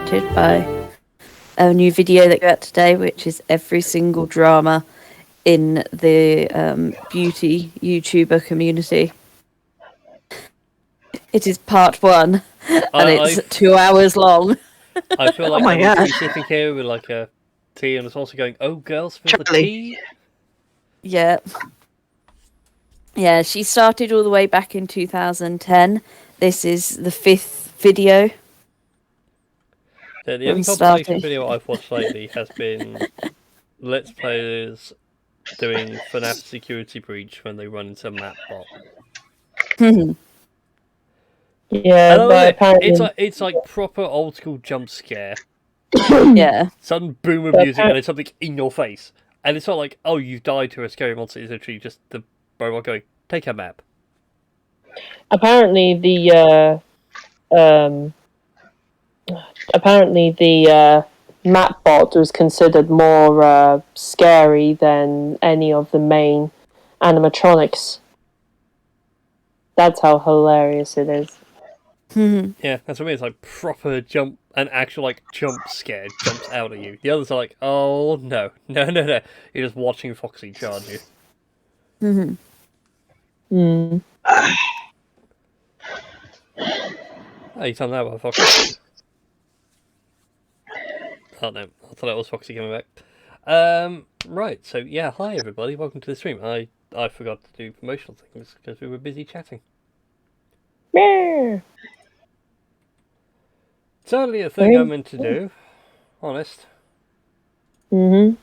distracted by a new video that got out today, which is every single drama in the beauty YouTuber community. It is part 1, and it's 2 hours long. I feel like Oh my I need to God. be sitting here with like a tea, and it's also going, "Oh, girls, feel the Charlie. tea." Yeah. Yeah, she started all the way back in 2010. This is the 5th video. Yeah, the only compilation video I've watched lately has been Let's Players doing FNAF Security Breach when they run into a map bot. Yeah, but apparently... it's like proper old school jump scare. Yeah. Sudden boom of music and it's something in your face. And it's not like, oh, you've died to a scary monster. It's literally just the robot going, take a map. Apparently the map bot was considered more scary than any of the main animatronics. That's how hilarious it is. Yeah, that's what I mean. It's like proper jump, an actual like jump scare jumps out at you. The others are like, oh no. You're just watching Foxy charge you. Oh, you tell me that about Foxy. Oh no, I thought it was Foxy coming back. Right, so yeah, hi everybody, welcome to the stream. I forgot to do promotional things because we were busy chatting. Yeah. Totally a thing I meant to do, honest. Mm-hmm.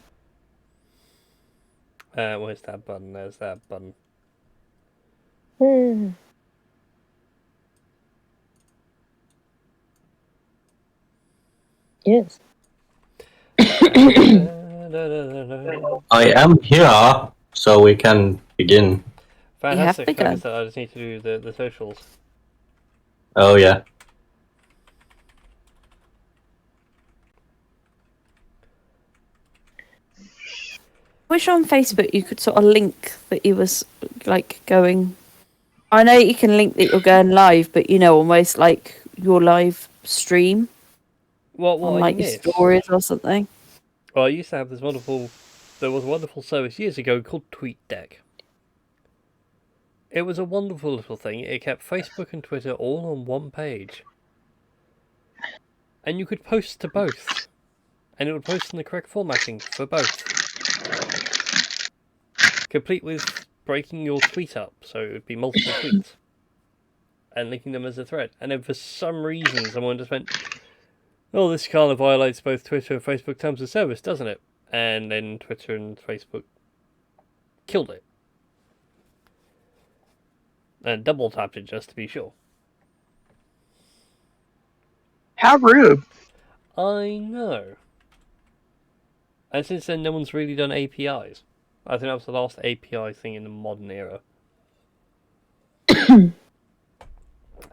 Where's that button? There's that button. Yes. I am here, so we can begin. Fantastic. Like I said, I just need to do the socials. Oh yeah. Wish on Facebook you could sort of link that you was like going. I know you can link that you're going live, but you know, almost like your live stream. What on like your stories or something. Well, I used to have this wonderful. There was a wonderful service years ago called TweetDeck. It was a wonderful little thing. It kept Facebook and Twitter all on one page, and you could post to both, and it would post in the correct formatting for both. Complete with breaking your tweet up, so it would be multiple tweets, and linking them as a thread. And then for some reason, someone just went, "Oh, this kind of violates both Twitter and Facebook terms of service, doesn't it?" And then Twitter and Facebook killed it. And double tapped it just to be sure. How rude. I know. And since then, no one's really done APIs. I think that was the last API thing in the modern era.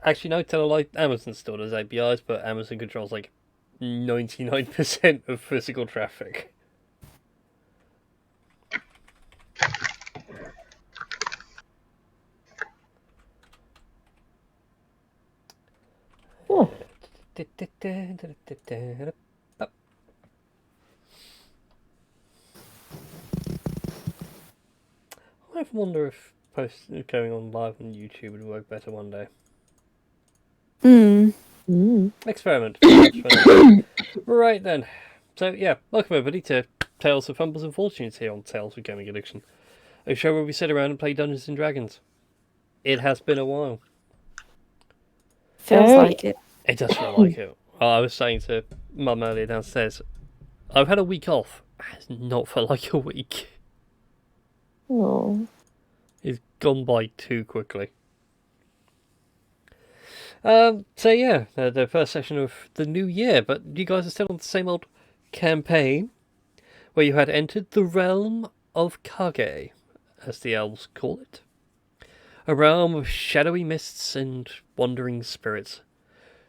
Actually, no, tell a lie. Amazon still does APIs, but Amazon controls like 99% of physical traffic. Oh. I wonder if going on live on YouTube would work better one day. Experiment. Right then. So yeah, welcome everybody to Tales of Fumbles and Fortunes here on Tales of Gaming Addiction, a show where we sit around and play Dungeons and Dragons. It has been a while. Feels like it. It does feel like it. I was saying to Mum earlier downstairs, I've had a week off. It has not felt like a week. Oh. It's gone by too quickly. So yeah, the first session of the new year, but you guys are still on the same old campaign, where you had entered the realm of Kage, as the elves call it. A realm of shadowy mists and wandering spirits.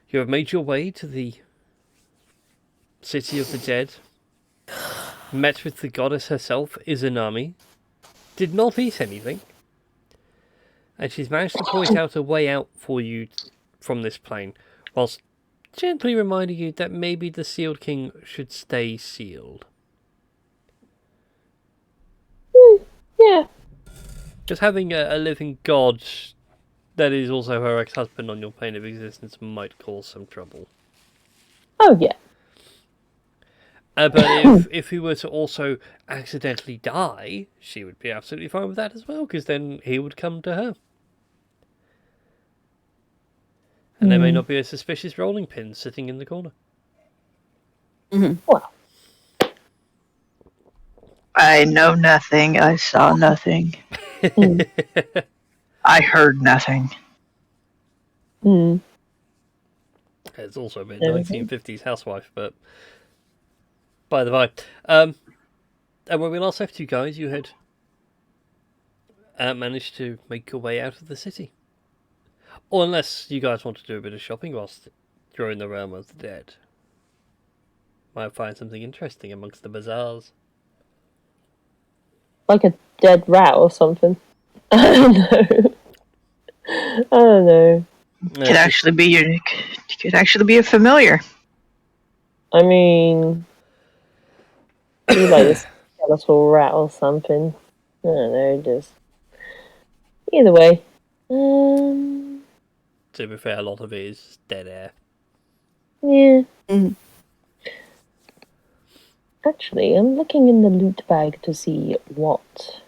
You have made your way to the city of the dead, met with the goddess herself, Izanami, did not eat anything, and she's managed to point out a way out for you from this plane, whilst gently reminding you that maybe the Sealed King should stay sealed. Yeah. Because having a living god that is also her ex-husband on your plane of existence might cause some trouble. Oh, yeah. But if he were to also accidentally die, she would be absolutely fine with that as well, because then he would come to her. And there may not be a suspicious rolling pin sitting in the corner. Well, I know nothing. I saw nothing. I heard nothing. It's also a bit There we 1950s housewife, but by the by. And when we last left you guys, you had managed to make your way out of the city. Or unless you guys want to do a bit of shopping whilst you're in the realm of the dead. Might find something interesting amongst the bazaars. like a dead rat or something. I don't know. I don't know. Could actually be a familiar. I mean, be like a skeletal rat or something. I don't know, just... Either way. To be fair, a lot of it is dead air. Yeah. Mm. Actually, I'm looking in the loot bag to see what...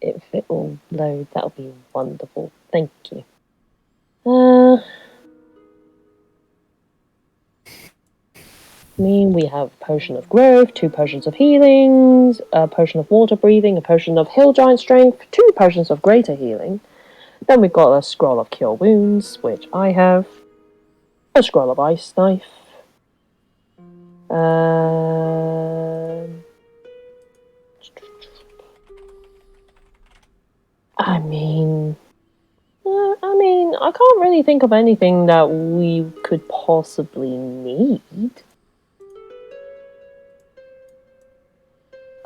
If it will load, that'll be wonderful. Thank you. We have Potion of Growth, 2 Potions of Healings, a Potion of Water Breathing, a Potion of Hill Giant Strength, 2 Potions of Greater Healing. Then we've got a Scroll of Cure Wounds, which I have, a Scroll of Ice Knife, I can't really think of anything that we could possibly need.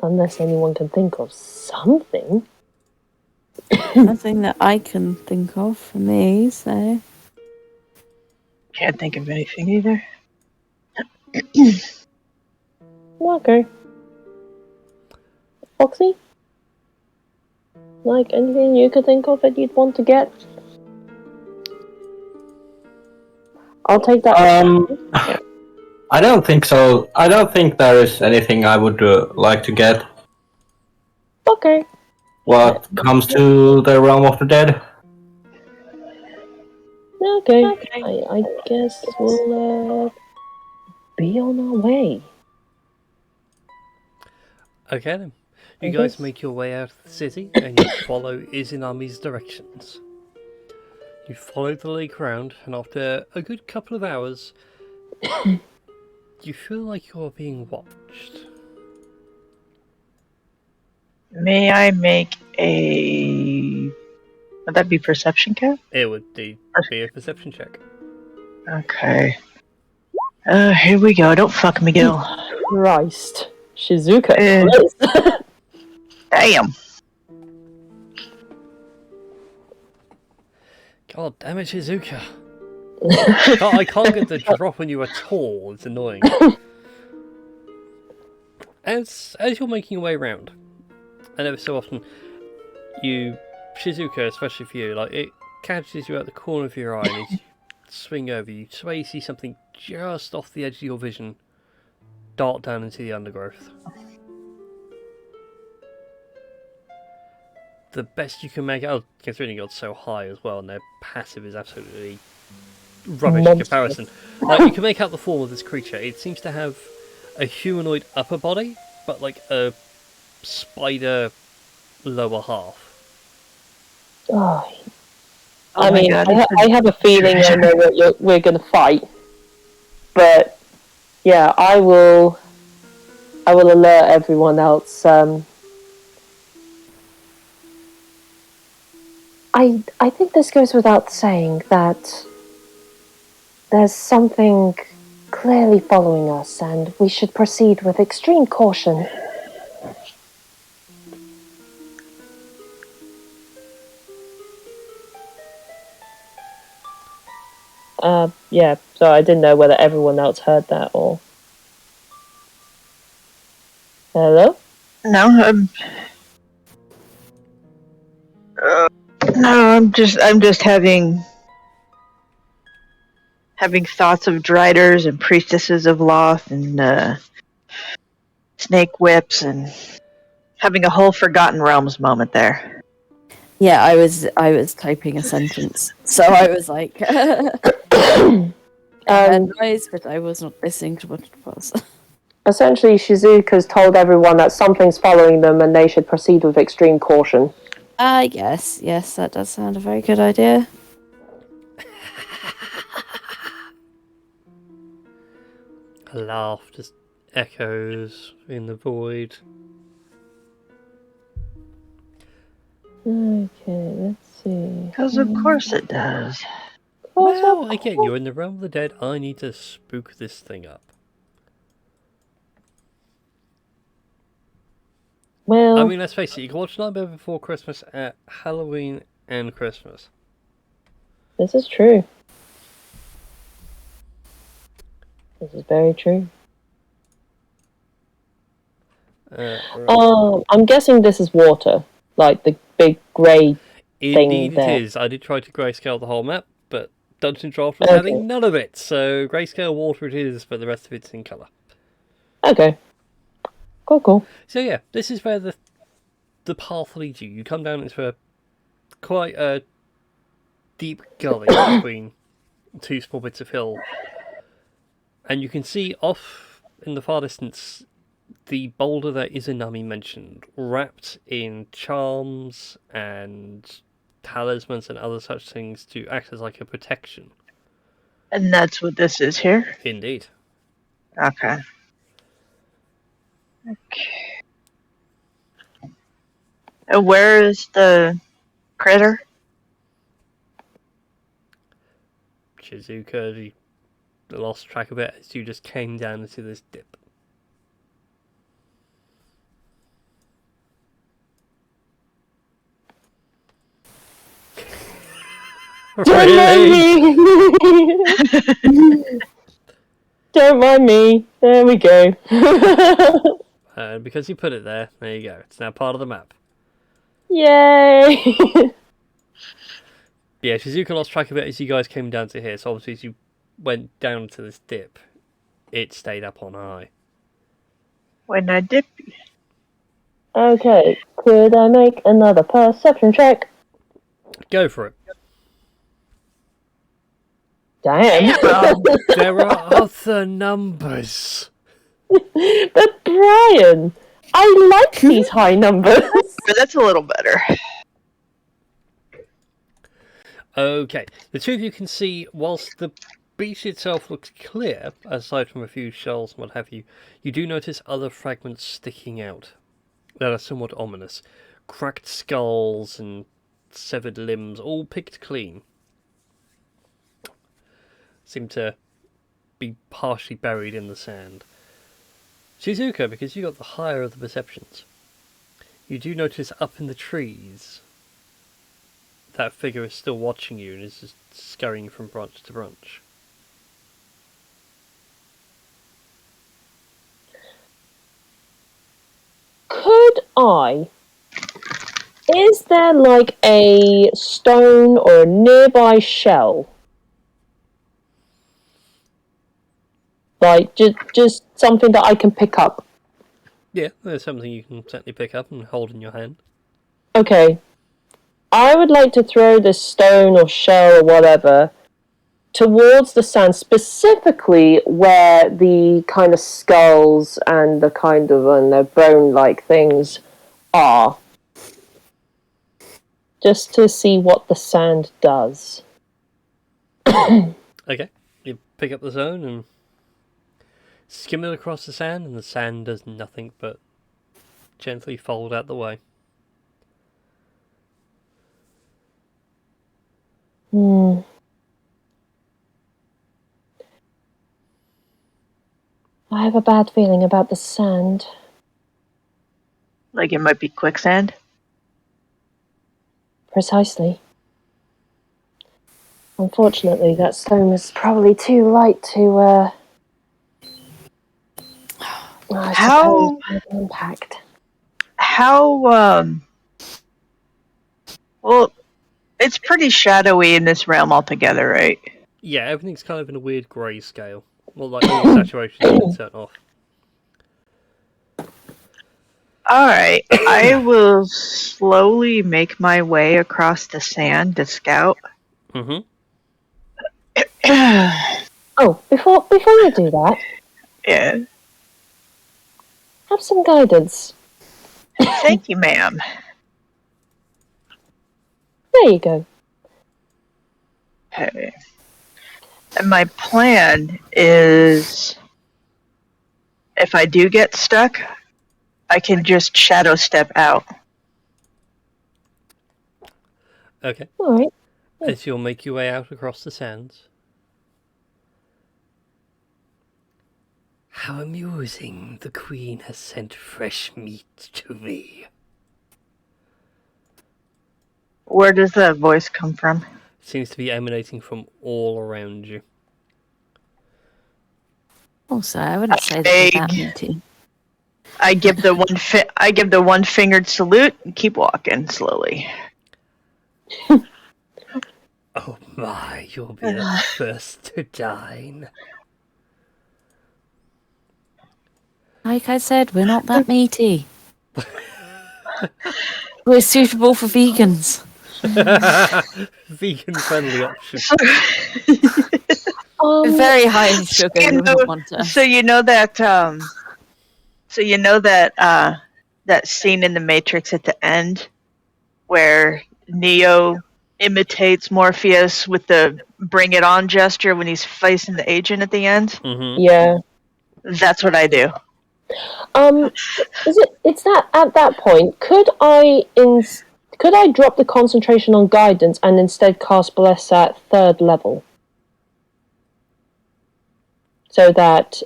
Unless anyone can think of something. Nothing that I can think of for me, so... Can't think of anything either. Okay. Foxy? Like anything you could think of that you'd want to get? I'll take that. I don't think so. I don't think there is anything I would like to get. Okay. What comes to the realm of the dead? Okay. I guess we'll be on our way. Okay then. You I guys guess. make your way out of the city and you follow Izanami's directions. You follow the lake round, and after a good couple of hours, you feel like you're being watched. May I make a... Would that be perception check? It would be a perception check. Okay. Here we go. Don't fuck me, Gil. Christ. Shizuka. Damn. God damn it, Shizuka. I can't get the drop when you are tall. It's annoying. As you're making your way around, and every so often, Shizuka, especially for you, like it catches you at the corner of your eye, and as you swing over, you swear you see something just off the edge of your vision, dart down into the undergrowth. The best you can make out, considering you're so high as well, and their passive is absolutely rubbish in comparison. Like, you can make out the form of this creature. It seems to have a humanoid upper body, but like a spider lower half. Oh, Oh my God, I have a feeling I know what we're going to fight. But, yeah, I will alert everyone else. I think this goes without saying that there's something clearly following us, and we should proceed with extreme caution. Yeah, so I didn't know whether everyone else heard that or... Hello? No, I'm just having thoughts of driders and priestesses of Loth and snake whips and having a whole Forgotten Realms moment there. Yeah, I was typing a sentence, so I was like, I heard noise, but I was not listening to what it was. Essentially, Shizuka's told everyone that something's following them and they should proceed with extreme caution. Yes, that does sound a very good idea. A laugh just echoes in the void. Okay, let's see. Because of course it does. Well, again, you're in the realm of the dead. I need to spook this thing up. Well, I mean, let's face it, you can watch Nightmare Before Christmas at Halloween and Christmas. this is true. This is very true. Right. I'm guessing this is water, like the big grey Indeed it there. is. I did try to grayscale the whole map, but Dungeon Draft was Okay. having none of it. So grayscale water it is, but the rest of it's in colour. Okay. Cool. So yeah, this is where the path leads you. You come down into quite a deep gully between two small bits of hill. And you can see off in the far distance the boulder that Izanami mentioned, wrapped in charms and talismans and other such things to act as like a protection. And that's what this is here? Indeed. Okay. And where is the critter? Shizuka, you lost track of it as you just came down into this dip. Really? Don't mind me. There we go. Because you put it there you go. It's now part of the map. Yay! Yeah, Shizuka lost track of it as you guys came down to here, so obviously as you went down to this dip, it stayed up on high. When I dip. Okay, could I make another perception check? Go for it. Damn. There are other numbers. But Brian, I like these high numbers. But that's a little better. Okay, the two of you can see, whilst the beach itself looks clear, aside from a few shells and what have you, you do notice other fragments sticking out that are somewhat ominous. Cracked skulls and severed limbs, all picked clean. Seem to be partially buried in the sand. Shizuka, because you got the higher of the perceptions, you do notice up in the trees that figure is still watching you and is just scurrying from branch to branch. Could I? Is there like a stone or a nearby shell? Like just something that I can pick up. Yeah, there's something you can certainly pick up and hold in your hand. Okay. I would like to throw this stone or shell or whatever towards the sand, specifically where the kind of skulls and the kind of bone-like things are. Just to see what the sand does. Okay, you pick up the zone and skim it across the sand, and the sand does nothing but gently fold out the way. I have a bad feeling about the sand. Like it might be quicksand. Precisely. Unfortunately, that stone was probably too light to, I How- suppose, make an impact. How, well, it's pretty shadowy in this realm altogether, right? Yeah, everything's kind of in a weird grey scale. Well, like all the saturation's been turned off. Alright, I will slowly make my way across the sand to scout. Mm-hmm. Oh, before you do that, Yeah. have some guidance. Thank you, ma'am. There you go. Okay. And my plan is, if I do get stuck, I can just shadow step out. Okay. Alright. As you'll make your way out across the sands. How amusing. The Queen has sent fresh meat to me. Where does that voice come from? Seems to be emanating from all around you. Also, I wouldn't say that they're that Egg. meaty. I give the one-fingered salute and keep walking slowly. Oh my, you'll be the first to dine. Like I said, we're not that meaty. We're suitable for vegans. Vegan friendly option. We're very high in sugar. you You know- wouldn't want us. So you know that that scene in the Matrix at the end where Neo imitates Morpheus with the "Bring It On" gesture when he's facing the agent at the end? Mm-hmm. Yeah. That's what I do. It's that at that point, could I drop the concentration on guidance and instead cast bless at 3rd level? So that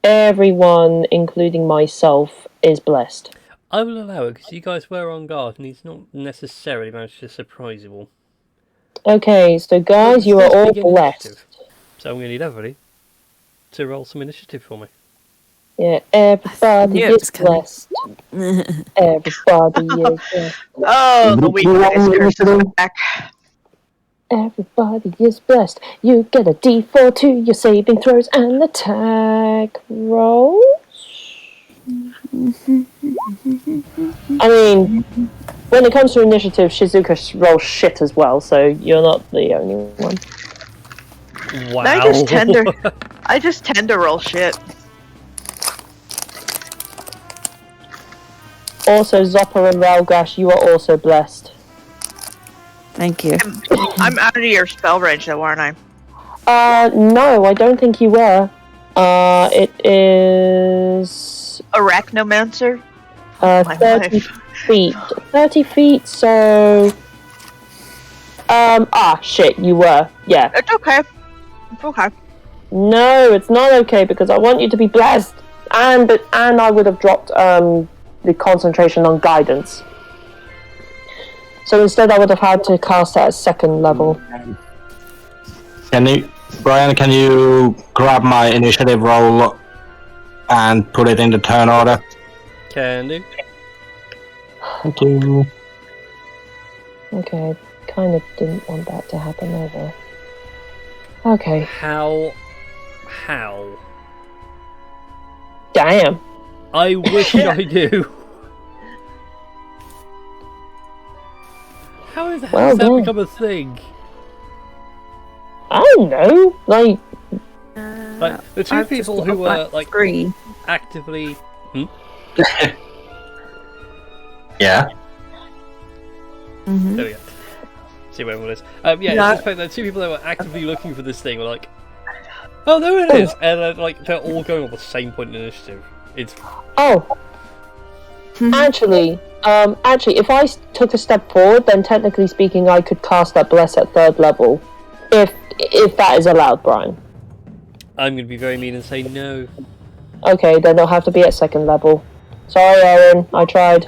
everyone, including myself, is blessed. I will allow it because you guys were on guard and he's not necessarily managed to surprise you all. Okay, so guys, you are Let's all begin blessed. initiative. So I'm going to need everybody to roll some initiative for me. Yeah, everybody knew it is was coming. blessed. Everybody is blessed. Oh, the weakness curse is back. Everybody is blessed. You get a D4 to your saving throws and attack rolls. I mean, when it comes to initiative, Shizuka rolls shit as well, so you're not the only one. Wow. I just tend to roll shit. Also, Zopper and Ralgash, you are also blessed. Thank you. I'm out of your spell range though, aren't I? No, I don't think you were. It is Arachnomancer? My 30 life. feet. 30 feet, so... shit, you were. Yeah. It's okay. It's okay. No, it's not okay, because I want you to be blessed. And I would have dropped, the concentration on guidance. So instead I would have had to cast it at 2nd level. Brian, can you grab my initiative roll and put it in the turn order? Can do. Thank you. Okay, I kind of didn't want that to happen either. Okay, How? damn. I wish I knew. How has Well that done. become a thing? I don't know, like, Like the two I've just people got who a were black like screen. actively. Yeah. Mhm. There we go. See where everyone is. Yeah, No. it's just like the two people that were actively looking for this thing were like, "Oh, there it is!" And like they're all going on the same point in initiative. It's oh, actually, if I took a step forward, then technically speaking, I could cast that bless at 3rd level, if that is allowed, Brian. I'm going to be very mean and say no. Okay, then they'll have to be at 2nd level. Sorry, Aaron, I tried.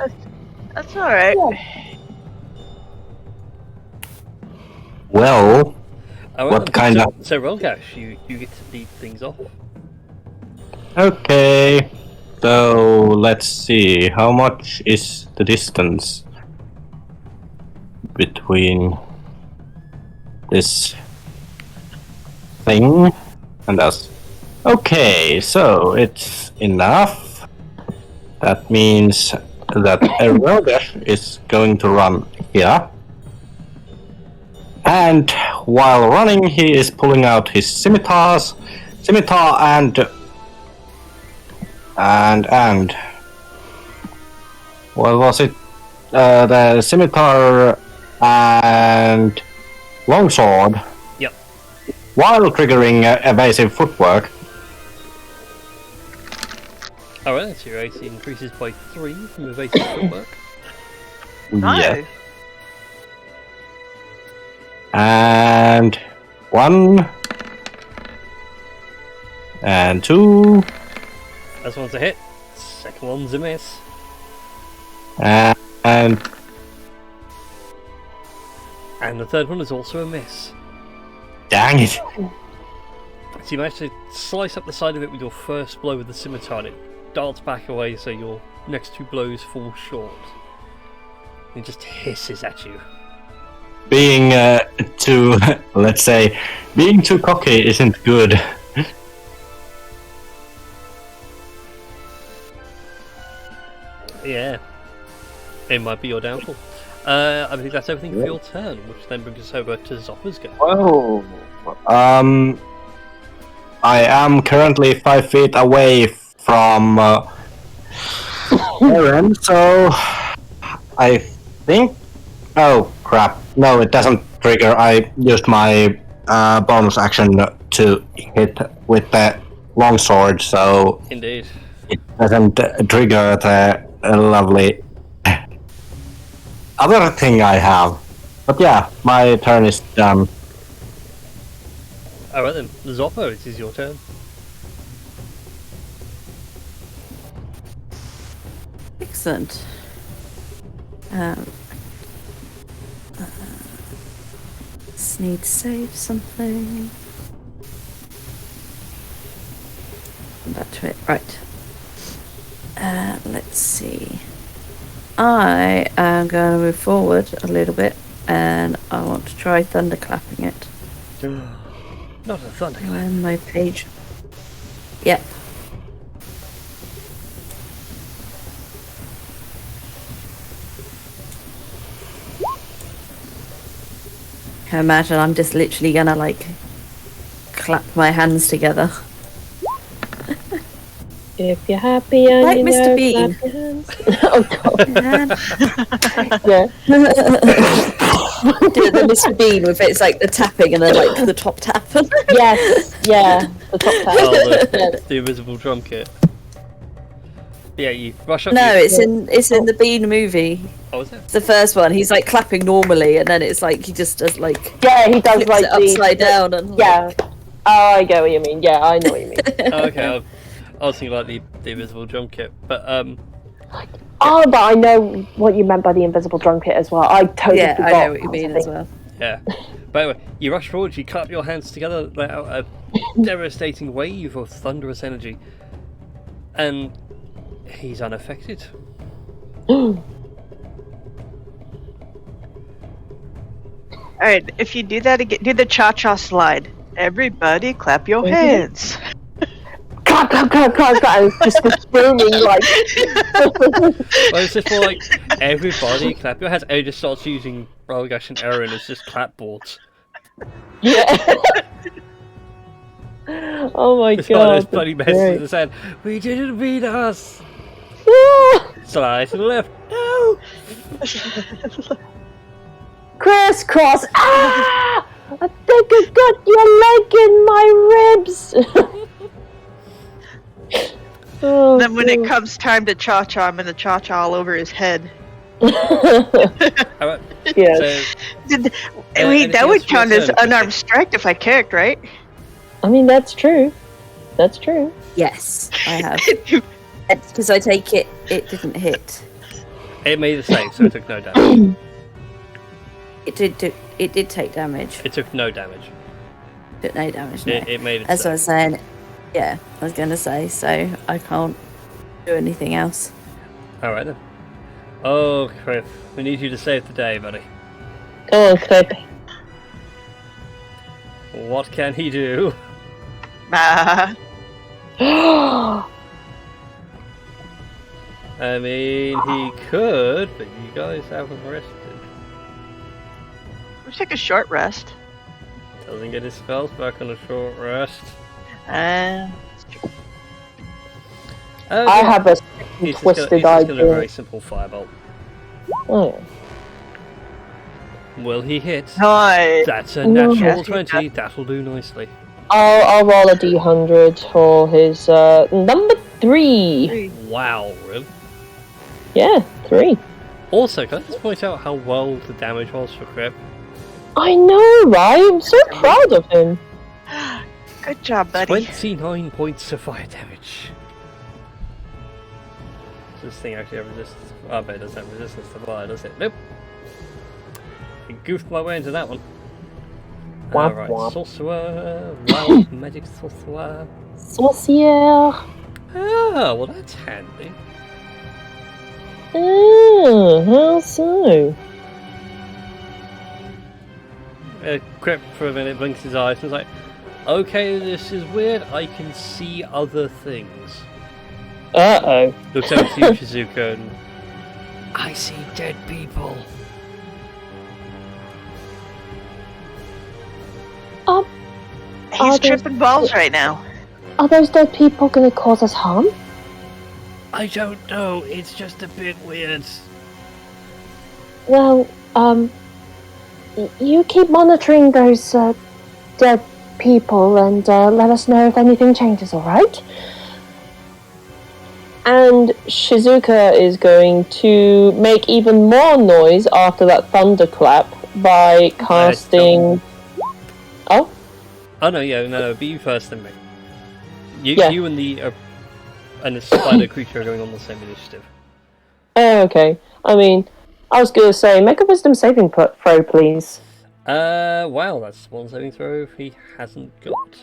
That's alright. Well, What kind of? So Rolgash, you get to lead things off. Okay. So let's see. How much is the distance between this thing and us? Okay, so it's enough. That means that Rolgash is going to run here. And while running, he is pulling out his scimitar and what was it? The scimitar and longsword. Yep. While triggering evasive footwork. Alright, so your AC increases by 3 from evasive footwork. Yeah. And 1 and 2 First one's a hit, second one's a miss. and And the third one is also a miss. dang it. So you manage to slice up the side of it with your first blow with the scimitar and it darts back away so your next 2 blows fall short. It just hisses at you. Being too, let's say, being too cocky isn't good. Yeah. It might be your downfall. I think that's everything for your turn, which then brings us over to Zopper's go. Whoa. I am currently 5 feet away from Aaron, so I think. Oh crap! No, it doesn't trigger. I used my bonus action to hit with the longsword, so Indeed. it doesn't trigger the lovely other thing I have. But yeah, my turn is done. Alright then, Zoppo, it is your turn. Excellent. Just need to save something. Come back to it. Right. Let's see. I am going to move forward a little bit, and I want to try thunderclapping it. Not a thunderclap. When my page. Yep. Can imagine I'm just literally gonna like clap my hands together. If you're happy and Like you Mr. know, Bean. clap your hands. Oh god. Yeah. Do the Mr. Bean with it's like the tapping and then like the top tap. Yes. Yeah. The top tap. Oh, Yes. the invisible drum kit. Yeah, you rush up. No, your- it's in the Bean movie. Oh, is it? It's the first one. He's like clapping normally, and then it's like he just does like Yeah, he does flips like it upside down and Yeah. Oh, I get what you mean. Yeah, I know what you mean. Oh, okay, I was thinking like the invisible drum kit, but Oh, but I know what you meant by the invisible drum kit as well. I totally yeah, forgot. I know what you that was a mean as thing. well. yeah. But anyway, you rush forward, you clap your hands together, let out a devastating wave of thunderous energy, and he's unaffected. Alright, if you do that again, do the cha-cha slide. Everybody clap your hands. Clap, clap, clap, clap, clap. And just screaming like. Well, it's just more like everybody clap your hands, and he just starts using Rolgash and Aaron as just clapboards. Yeah. Oh my It's got god. those bloody messages that said, "We didn't beat us." Slide to the left. No. Crisscross. Ah! I think I got your leg in my ribs. Oh, Then when it God. comes time to cha-cha, I'm gonna cha-cha all over his head. Alright, Yes. so Wait, anything that else would for your count as turn, unarmed Christy? strike if I kicked, right? I mean, that's true. That's true. Yes, I have. Because I take it didn't hit. it made a save, so it took no damage. It did take damage. It took no damage. Took no damage. No. It made it That's what I so. was saying. Yeah, I was going to say. So I can't do anything else. Alright then. Oh, Crip. We need you to save the day, buddy. Come on, Clip. What can he do? Ah, I mean, he could, but you guys haven't rested. let's take a short rest. Doesn't get his spells back on a short rest. Uh, I have a He's twisted just gonna idea. very simple firebolt. Oh, yeah. Will he hit? nice. That's a No. natural Yes, he 20. That'll do nicely. I'll roll a d100 for his number 3. Wow, really? Yeah, 3. Also, can I just point out how well the damage was for Crip? I know, right? I'm so proud of him. Good job, buddy. 29 points of fire damage. Does this thing actually have resistance? Oh, but it doesn't have resistance to fire, does it? Nope. I goofed my way into that one. Womp Alright, womp. sorcerer, wild magic sorcerer. Sorcière. Ah, well that's handy. Oh, how so? Crip for a minute blinks his eyes and is like, okay, this is weird, I can see other things. Uh-oh. Looks over to you, Shizuka, and I see dead people. He's those- tripping balls right now. Are those dead people going to cause us harm? I don't know, it's just a bit weird. Well, you keep monitoring those dead people and let us know if anything changes, alright? And Shizuka is going to make even more noise after that thunderclap by casting... Oh? Oh no, yeah, no, be you first then me. Yeah. You and the spider creature are going on the same initiative. Oh, okay. I mean, I was going to say, make a wisdom saving throw, please. Wow, that's one saving throw he hasn't got.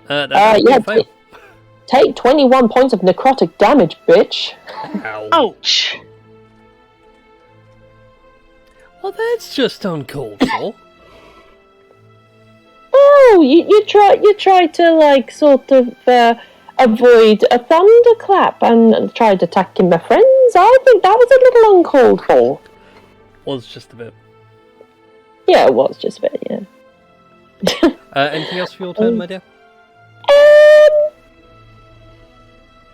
That's Yeah, a fail. take 21 points of necrotic damage, bitch. Ow. Ouch. Well, that's just uncalled for. Oh, you try to like sort of avoid a thunderclap and tried attacking my friends. I think that was a little uncalled for. Was just a bit. Yeah, it was just a bit. Yeah. Anything else for your turn, my dear?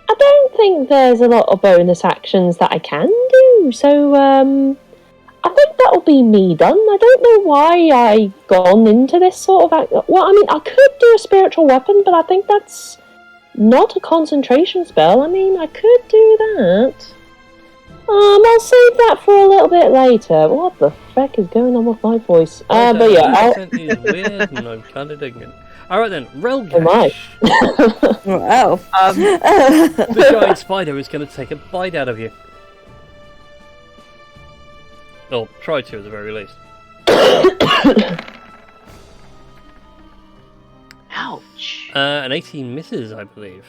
I don't think there's a lot of bonus actions that I can do, so I think that'll be me done. I don't know why I gone into this sort of well, I mean, I could do a spiritual weapon, but I think that's not a concentration spell. I mean, I could do that. I'll save that for a little bit later. What the feck is going on with my voice? But yeah, accent is weird, and I'm kind of digging it. All right then, Oh my. Relgash. Oh. The giant spider is going to take a bite out of you. Or try to, at the very least. Ouch. An 18 misses, I believe.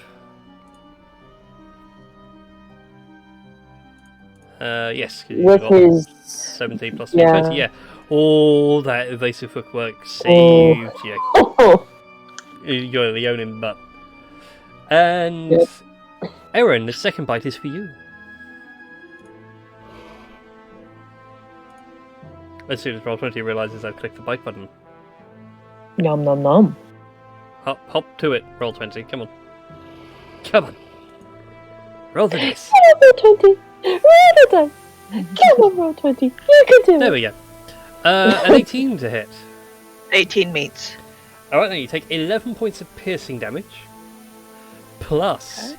Yes. 'Cause you've with got his 17 plus yeah. 20, yeah. All that evasive footwork saved you. Oh, You're Leonin butt. And Yep. Aaron, the second bite is for you. As soon as Roll20 realizes I've clicked the bite button. nom nom nom. Hop to it, Roll20, come on. Come on. Roll the dice. Roll 20. Roll the dice. Come on, roll 20. You can do There it. we go. An 18 to hit. 18 meets. Alright, then you take 11 points of piercing damage. Plus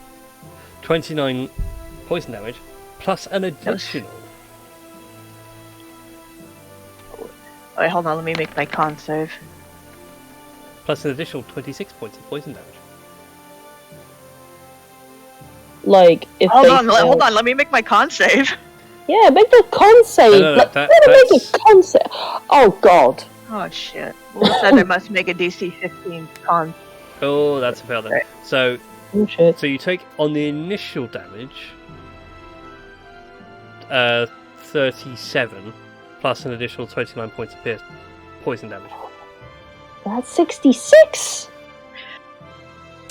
29 poison damage. Plus an additional. Wait, hold on. Let me make my con save. Plus an additional 26 points of poison damage. Like, if Hold they on. fail- Hold on. Let me make my con save. Yeah, make the con save. No, Like, that- gotta make that's- a con save. Oh, God. Oh shit. Well, it said I must make a DC 15 con. Oh, that's a fail then. So Oh shit. you take on the initial damage 37 plus an additional 29 points of poison damage. That's 66!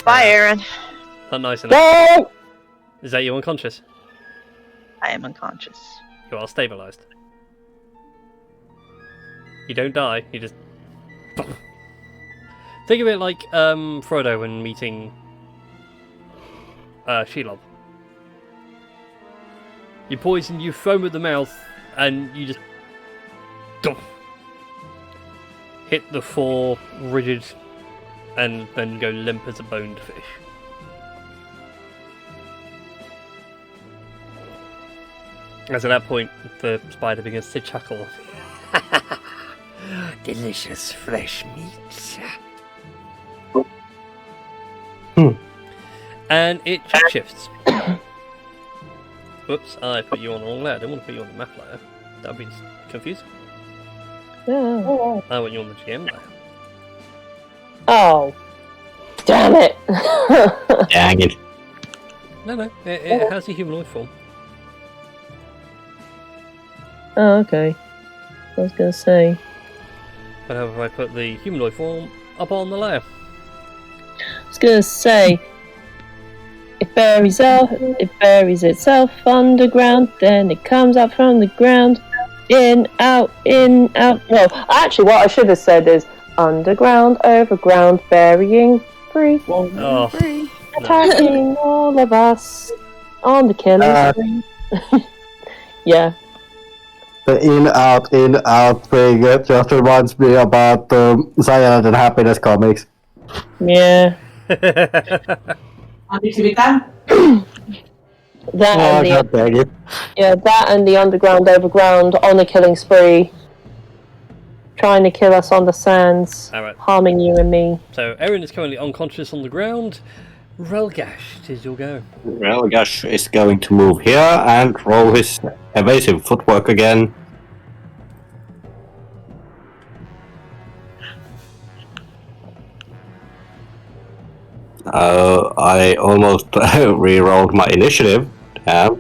Bye, Aaron. Not nice enough. No! Is that you unconscious? I am unconscious. You are stabilized. You don't die, you just... Think of it like Frodo when meeting Shelob. You poison, you foam at the mouth, and you just hit the floor rigid, and then go limp as a boned fish. As at that point, the spider begins to chuckle. Delicious fresh meat. And it shifts. Whoops, I put you on the wrong layer. I didn't want to put you on the map layer. That would be confusing. Yeah. I want you on the GM layer. Oh. Damn it! Dang it. No, it has a humanoid form. Oh, okay. I was gonna say. But how have I put the humanoid form up on the layer? I was gonna say. It buries itself underground, then it comes up from the ground. In, out, in, out. No, actually, what I should have said is underground, overground, burying, free. Oh, Attacking all of us on the killing spree. Yeah. The in, out thing just reminds me about Cyanide and Happiness comics. Yeah. That Oh, and God dang it. that and the underground, overground, on a killing spree, trying to kill us on the sands, Alright. harming you and me. So Erin is currently unconscious on the ground. Relgash, it is your go. Well, Gash is going to move here and roll his evasive footwork again. I almost re-rolled my initiative. No,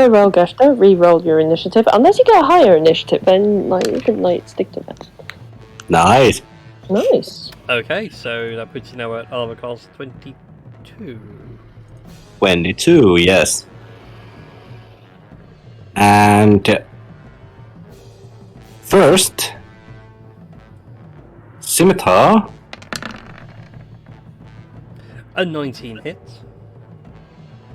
Rolgash, don't re-roll your initiative unless you get a higher initiative. Then, you can stick to that. Nice. Nice. Okay, so that puts you now at armor class 22. 22, yes. And first, Scimitar. A 19 hits.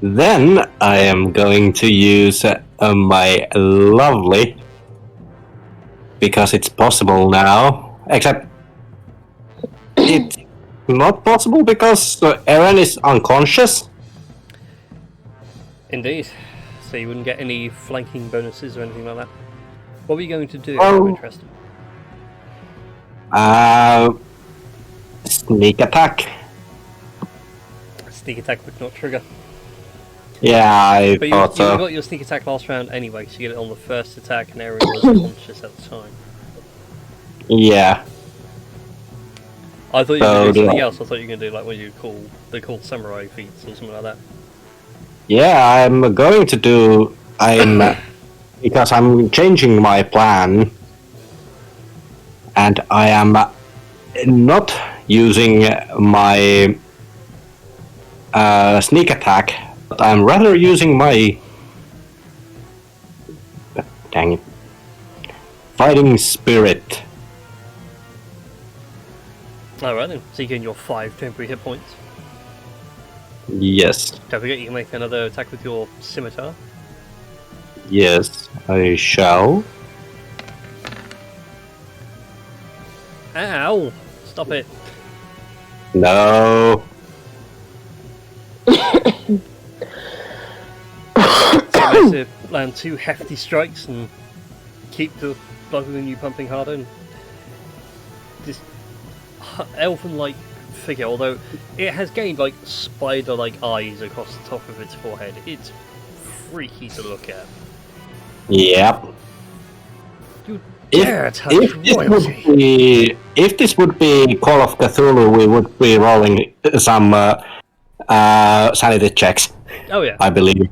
Then I am going to use my lovely, because it's possible now, except it's not possible because Aaron is unconscious. Indeed. So you wouldn't get any flanking bonuses or anything like that. What were you going to do? Oh. I'm interested. Sneak attack. Sneak attack would not trigger. Yeah, I But you thought so. got your sneak attack last round anyway, so you get it on the first attack, and Aaron was unconscious at the time. Yeah. I thought you were going to do So something do I. else. I thought you were going to do like what they call samurai feats or something like that. Yeah, I'm going to do. Because I'm changing my plan, and I am not using my sneak attack, but I'm rather using my. Dang it. Fighting spirit. Alright then, so you gain your 5 temporary hit points. Yes, Don't forget you can make another attack with your scimitar. yes, I shall. Ow! Stop it. No. So you managed to land 2 hefty strikes and keep the blood within you pumping harder. And this elfin-like figure, although it has gained like spider-like eyes across the top of its forehead, it's freaky to look at. Yep. You dare touch royalty. If this would be Call of Cthulhu, we would be rolling some sanity checks. Oh yeah. I believe.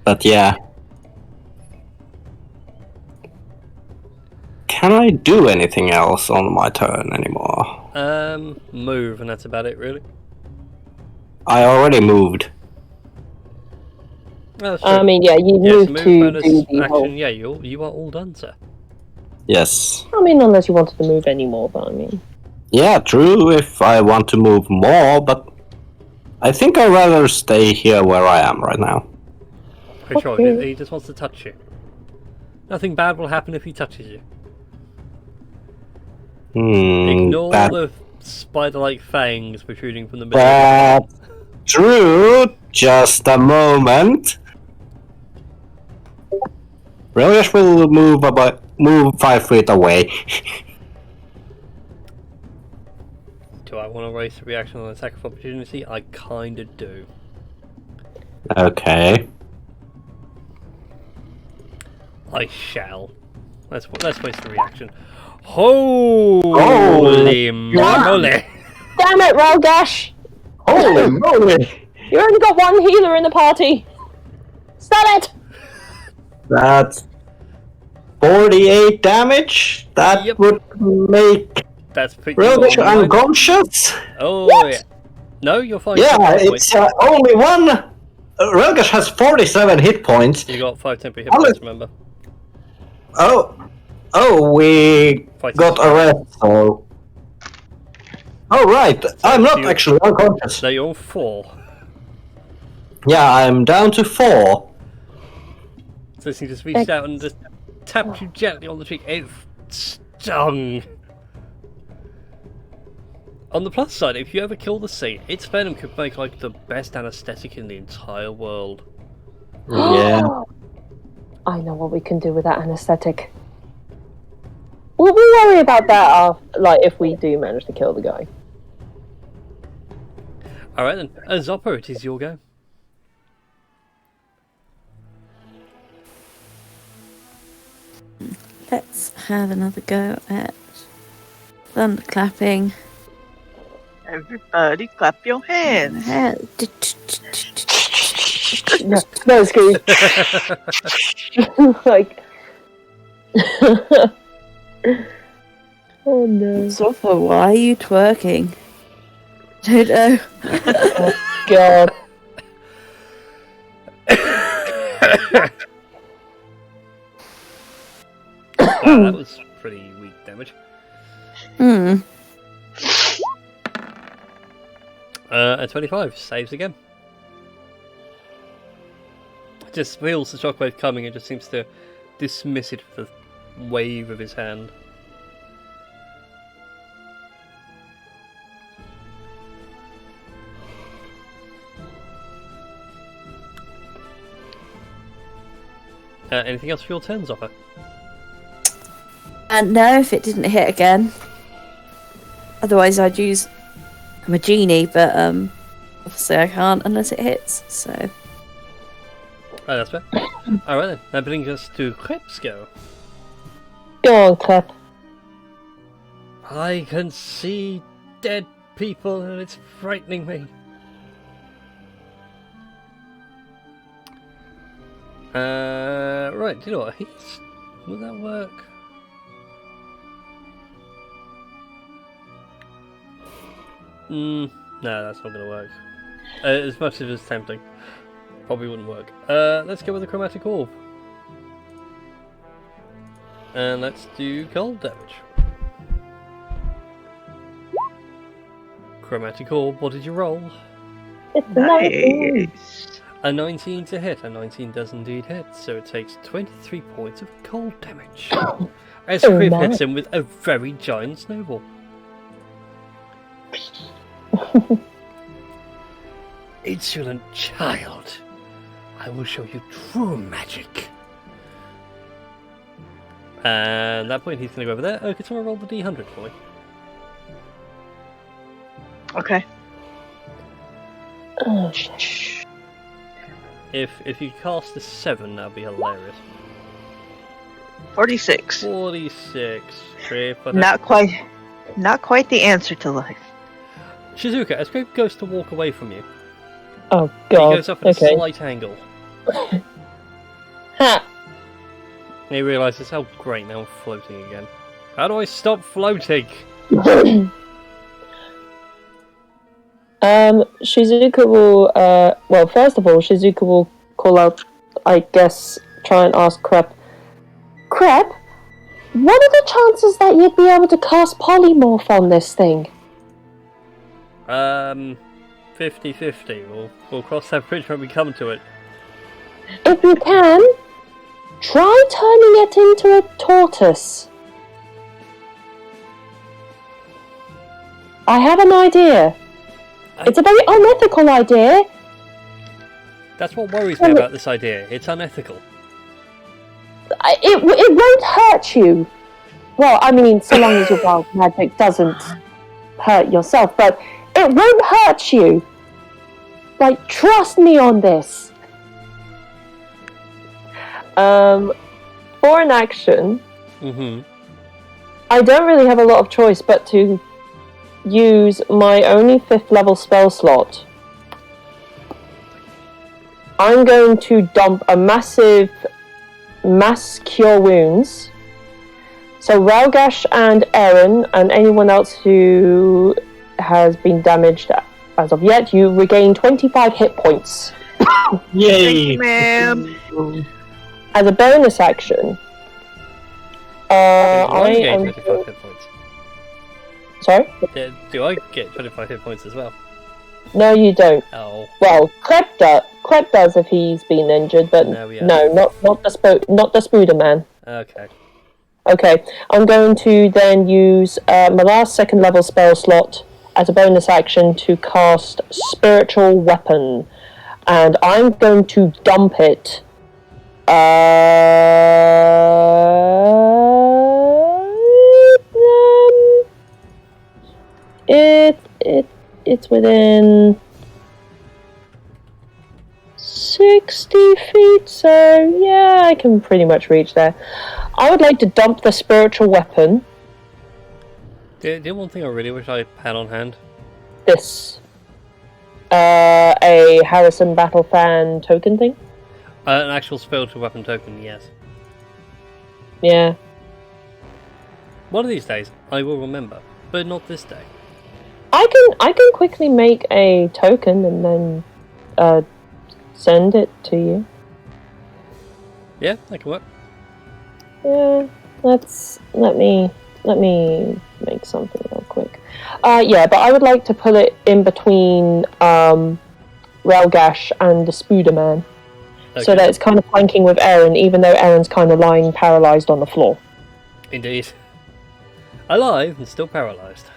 But yeah. Can I do anything else on my turn anymore? Move, and that's about it, really. I already moved. Oh, that's true. I mean, yeah, you Yes, move move, to bonus, do the action. whole... Yeah, you are all done, sir. Yes. I mean, unless you wanted to move any more, but I mean... Yeah, true, if I want to move more, but I think I'd rather stay here where I am right now. For sure, Okay. he just wants to touch you. Nothing bad will happen if he touches you. Ignore That, the spider-like fangs protruding from the middle of his head. that's true. Just a moment. Relish will move 5 feet away. Do I want to waste a reaction on attack of opportunity? I kinda do. Okay. I shall. Let's waste a reaction. Holy moly! Damn it, Rolgash! Holy moly! You only got one healer in the party! Stop it! That's 48 damage. That Yep. would make That's pretty Relish good. unconscious. Oh yeah. No, you're fine. Yeah, You got 5 it's points. only one. Relgash has 47 hit points. You got 5 temporary hit points, remember? Oh, we Fighting got spirit. arrested, so... Oh, right, I'm not you- actually unconscious. No, you're on 4. Yeah, I'm down to 4. So he just reached out and just tapped you gently on the cheek. It stung. On the plus side, if you ever kill the sea, its venom could make like the best anesthetic in the entire world. Yeah. I know what we can do with that anesthetic. We'll worry about that like if we do manage to kill the guy. Alright then, Zoppo, it is your go. Let's have another go at thunderclapping. Everybody clap your hands. No, Screw. Like. Oh no. Sofa, why are you twerking? I don't know. God. That was pretty weak damage. At 25, saves again. Just feels the shockwave coming and just seems to dismiss it with a wave of his hand. Anything else for your turn, Zopper? And no, if it didn't hit again. Otherwise, I'd use a genie, but obviously I can't unless it hits. So Oh, that's fair. Alright then, that brings us to Crep's go. Go on, Clep. I can see dead people and it's frightening me. Right, do you know what? Will that work? No, that's not gonna work. As much as it's tempting. Probably wouldn't work. Let's go with the chromatic orb. And let's do cold damage. Chromatic orb, what did you roll? It's nice. Nice. A 19 to hit. A 19 does indeed hit, so it takes 23 points of cold damage. As Oh, Crib my. hits him with a very giant snowball. Insolent child, I will show you true magic. And at that point, he's going to go over there. Oh, could someone roll the D100 for me? Okay. Oh, shit. If you cast a 7, that'd be hilarious. 46. 46. Not quite the answer to life. Shizuka, as Grape goes to walk away from you, Oh he god. goes up at a Okay. slight angle. Ha! And he realises, oh great, now I'm floating again. How do I stop floating? Shizuka will, well, first of all, Shizuka will call out, I guess, try and ask Crep, what are the chances that you'd be able to cast polymorph on this thing? 50-50. We'll cross that bridge when we come to it. If you can, try turning it into a tortoise. I have an idea. It's a very unethical idea. That's what worries me about this idea. It's unethical. It won't hurt you. Well, I mean, so long as your wild magic doesn't hurt yourself, but it won't hurt you. Like, trust me on this. For an action, I don't really have a lot of choice but to use my only 5th level spell slot. I'm going to dump a massive mass cure wounds. So Ralgash and Aaron and anyone else who has been damaged as of yet, you regain 25 hit points. Yay! Ma'am. As a bonus action, I gain am 25 hit points. Sorry? Do I get 25 hit points as well? No, you don't. Oh. Well, Crep does if he's been injured, but No, not the Spooder man. Okay. Okay, I'm going to then use my last 2nd level spell slot as a bonus action to cast Spiritual Weapon, and I'm going to dump it. It's within 60 feet, so yeah, I can pretty much reach there. I would like to dump the spiritual weapon. The one thing I really wish I had on hand. This. A Harrison Battle Fan token thing? An actual spiritual weapon token, yes. Yeah. One of these days, I will remember, but not this day. I can quickly make a token and then send it to you. Yeah, that can work. Yeah, let me make something real quick. Yeah, but I would like to put it in between Ralgash and the Spooderman. Okay. So that it's kind of flanking with Aaron, even though Aaron's kind of lying paralysed on the floor. Indeed. Alive and still paralysed.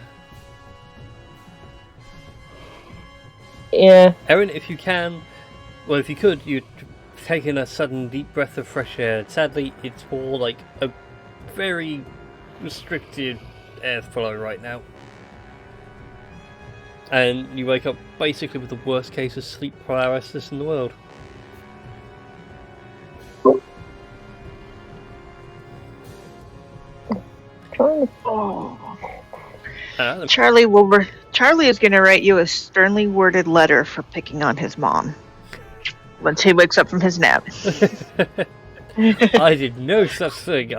Yeah. Erin, if you can, well, if you could, you'd take in a sudden deep breath of fresh air. Sadly, it's more like a very restricted airflow right now. And you wake up basically with the worst case of sleep paralysis in the world. Trying to... Charlie is going to write you a sternly worded letter for picking on his mom once he wakes up from his nap. I did no such thing.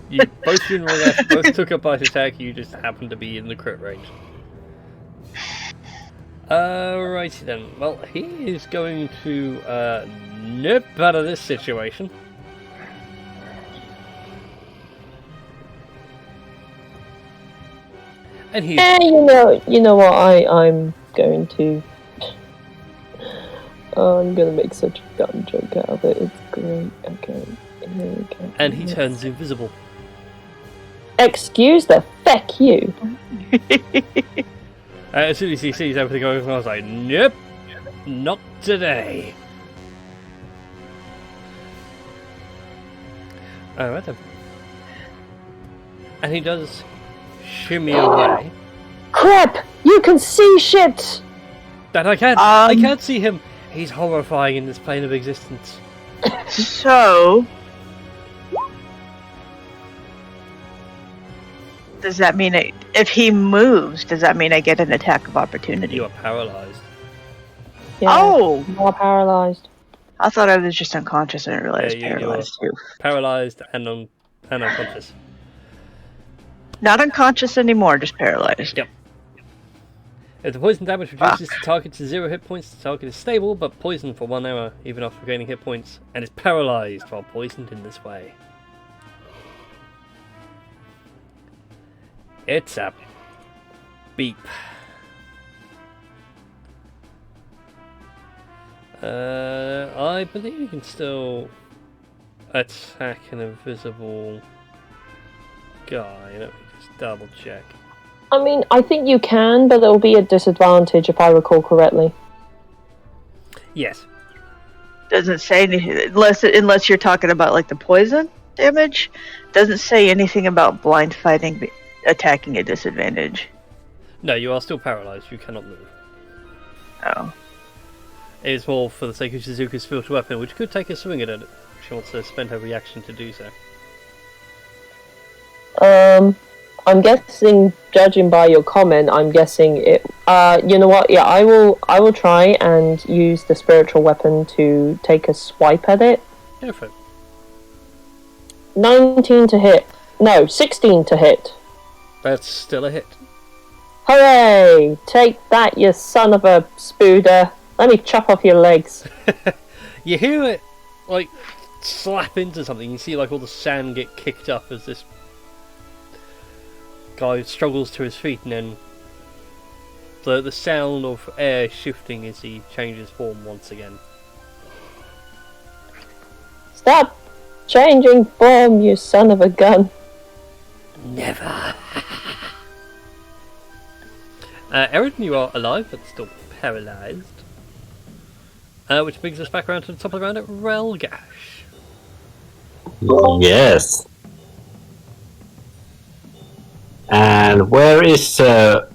You both didn't react, both took a bite attack, you just happened to be in the crit range. Alrighty then. Well, he is going to nip out of this situation. And he's... you know what, I'm going to... Oh, I'm gonna make such a dumb joke out of it, it's great. Okay, here we go. And he turns invisible. Excuse the feck you. As soon as he sees everything going on, I was like, nope, not today. Alright then. And he does shimmy away. Crap! You can see shit! That I can't see him. He's horrifying in this plane of existence. So, does that mean if he moves, does that mean I get an attack of opportunity? You are paralyzed. Yeah, Oh! more paralyzed. I thought I was just unconscious. I didn't realize Yeah, paralyzed too. Paralyzed and unconscious. Not unconscious anymore, just paralyzed. Yep. If the poison damage reduces the target to 0 hit points, the target is stable but poisoned for 1 hour, even after regaining hit points, and is paralyzed while poisoned in this way. It's a beep. I believe you can still attack an invisible guy. Let me just double check. I mean, I think you can, but there'll be a disadvantage if I recall correctly. Yes. Doesn't say anything unless you're talking about like the poison damage. Doesn't say anything about blind fighting attacking at disadvantage. No, you are still paralyzed. You cannot move. Oh. It is more for the sake of Shizuka's filter weapon, which could take a swing at it if she wants to spend her reaction to do so. I'm guessing, judging by your comment, I'm guessing it. You know what? Yeah, I will try and use the spiritual weapon to take a swipe at it. Go for it. 19 to hit. No, 16 to hit. That's still a hit. Hooray! Take that, you son of a spooder. Let me chop off your legs. You hear it, like, slap into something. You see, like, all the sand get kicked up as this guy struggles to his feet, and then the sound of air shifting as he changes form once again. Stop changing form, you son of a gun. Never. Erin, you are alive, but still paralyzed. Which brings us back around to the top of the round at Relgash. Yes. And where is the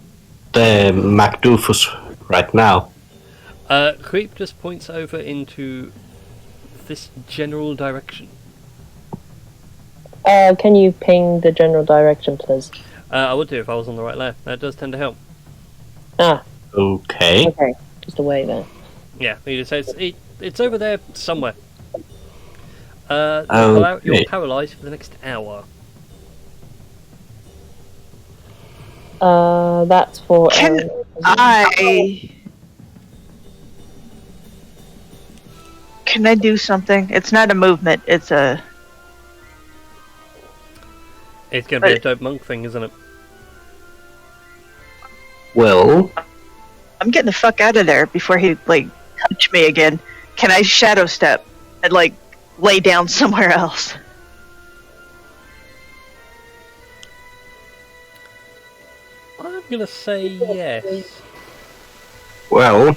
MacDoofus right now? Creep just points over into this general direction. Can you ping the general direction, please? I would do if I was on the right layer. That does tend to help. Ah, Okay. okay. Just away there. Yeah, you just say it's over there somewhere. Okay. You're paralyzed for the next hour. That's for Can Aaron. Can I do something? It's not a movement, it's a... It's going to be a dope monk thing, isn't it? Well, I'm getting the fuck out of there before he, like, touch me again. Can I shadow step and, like, lay down somewhere else? I'm going to say yes. well,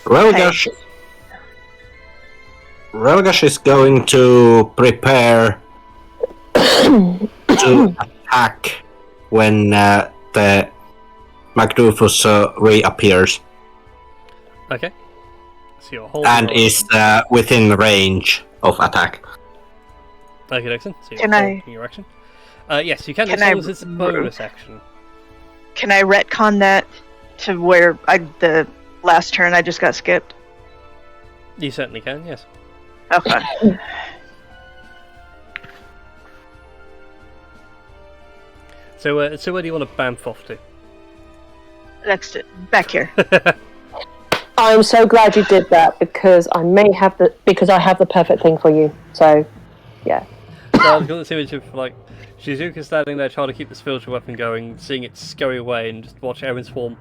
Relgash is going to prepare to attack when the MacDoofus reappears Okay. So you're holding and on. is within range of attack. Okay, excellent. So you're Can I- holding your action. Yes, you can, Can as long I as it's a bonus action. Can I retcon that to where the last turn I just got skipped? You certainly can, yes. Okay. So where do you want to bamf off to? Next, back here. I'm so glad you did that because I have the perfect thing for you. So, yeah. So I've got this image of, like, Shizuka standing there trying to keep this filter weapon going, seeing it scurry away, and just watch Erin's form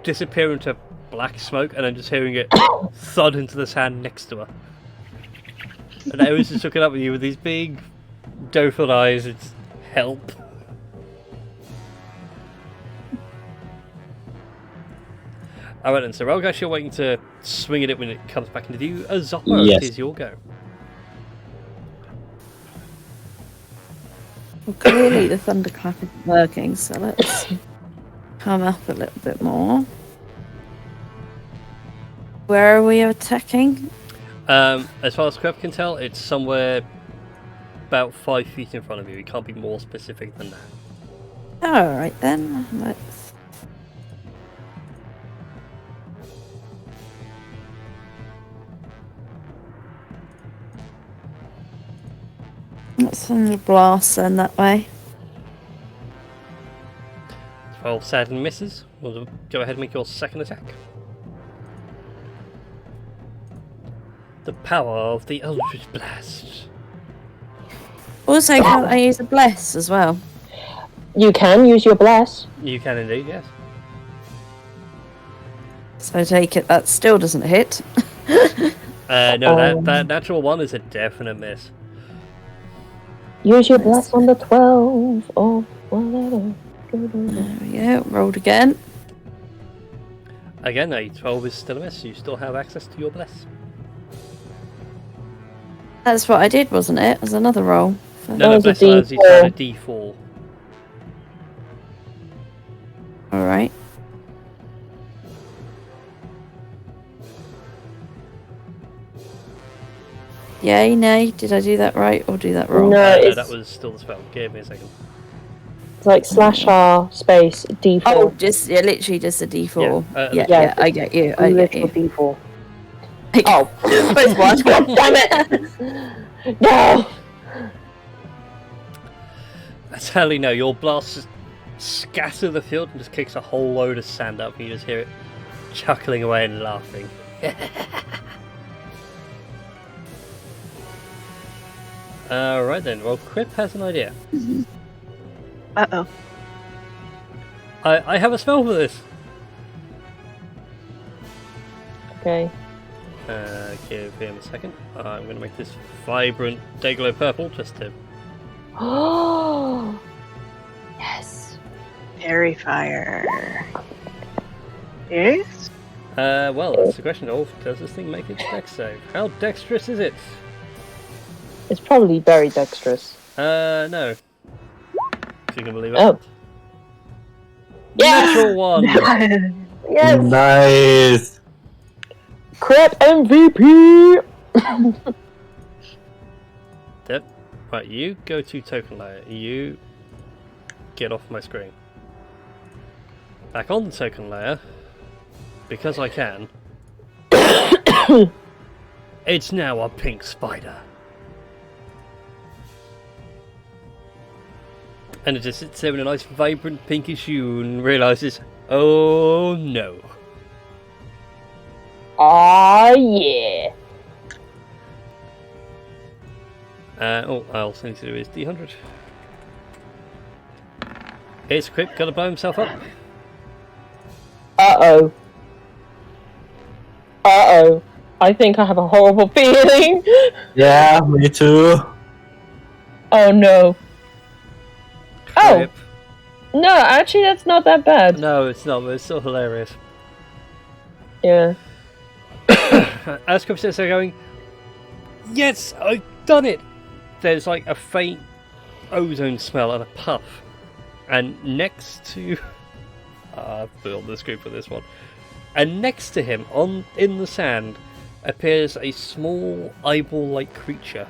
disappear into black smoke, and then just hearing it thud into the sand next to her. And Erin's just looking up at you with these big, doe-filled eyes. It's help. Alright then, so Relgash, you're waiting to swing at it when it comes back into view. Azoppa, Yes. it is your go. Well, clearly the thunderclap isn't working, so let's come up a little bit more. Where are we attacking? As far as Crep can tell, it's somewhere about 5 feet in front of you. You can't be more specific than that. Alright then, let's... Let's send a blast then that way. 12 sadly misses. We'll go ahead and make your second attack. The power of the Eldritch Blast. Also, can't I use a bless as well? You can use your bless. You can indeed, yes. So I take it that still doesn't hit. No, that natural one is a definite miss. Use your bless on the 12 or whatever. There we go, rolled again. Again, a 12 is still a miss. You still have access to your bless. That's what I did, wasn't it? As another roll. No, was a bless is you D4. had a D4. Alright. Yay, nay. Did I do that right or do that wrong? No, No, it's that was still the spell. Give me a second. like /R space D4. Oh, just literally just a D4. Yeah, Yeah, I get you. I get literal you. D4. Oh, both one. Damn it! No! Sadly, no. Your blast just scatters the field and just kicks a whole load of sand up. And you just hear it chuckling away and laughing. Alright then. Well, Crip has an idea. Uh-oh. I have a spell for this. Okay. Give him a second. I'm going to make this vibrant Dayglow purple just to... Oh! Yes! Fairy fire. Yes? well, that's the question of, does this thing make its dex save? How dexterous is it? It's probably very dexterous. No. If you can believe it. Oh. Yes! Natural one! Yes! Nice. Crap MVP! Yep. Right, you go to token layer. You get off my screen. Back on the token layer, because I can. It's now a pink spider. And it just sits there in a nice vibrant pinkish hue and realises, oh no. Aw, yeah. All I also need to do is D100. It's Quip, gotta blow himself up. Uh-oh. Uh-oh. I think I have a horrible feeling. Yeah, me too. Oh, no. Oh! Quip. No, actually, that's not that bad. No, it's not, but it's still hilarious. Yeah. As Quip sits there going, yes, I've done it! There's like a faint ozone smell and a puff. And next to... I've put on the screen for this one. And next to him, in the sand, appears a small eyeball-like creature.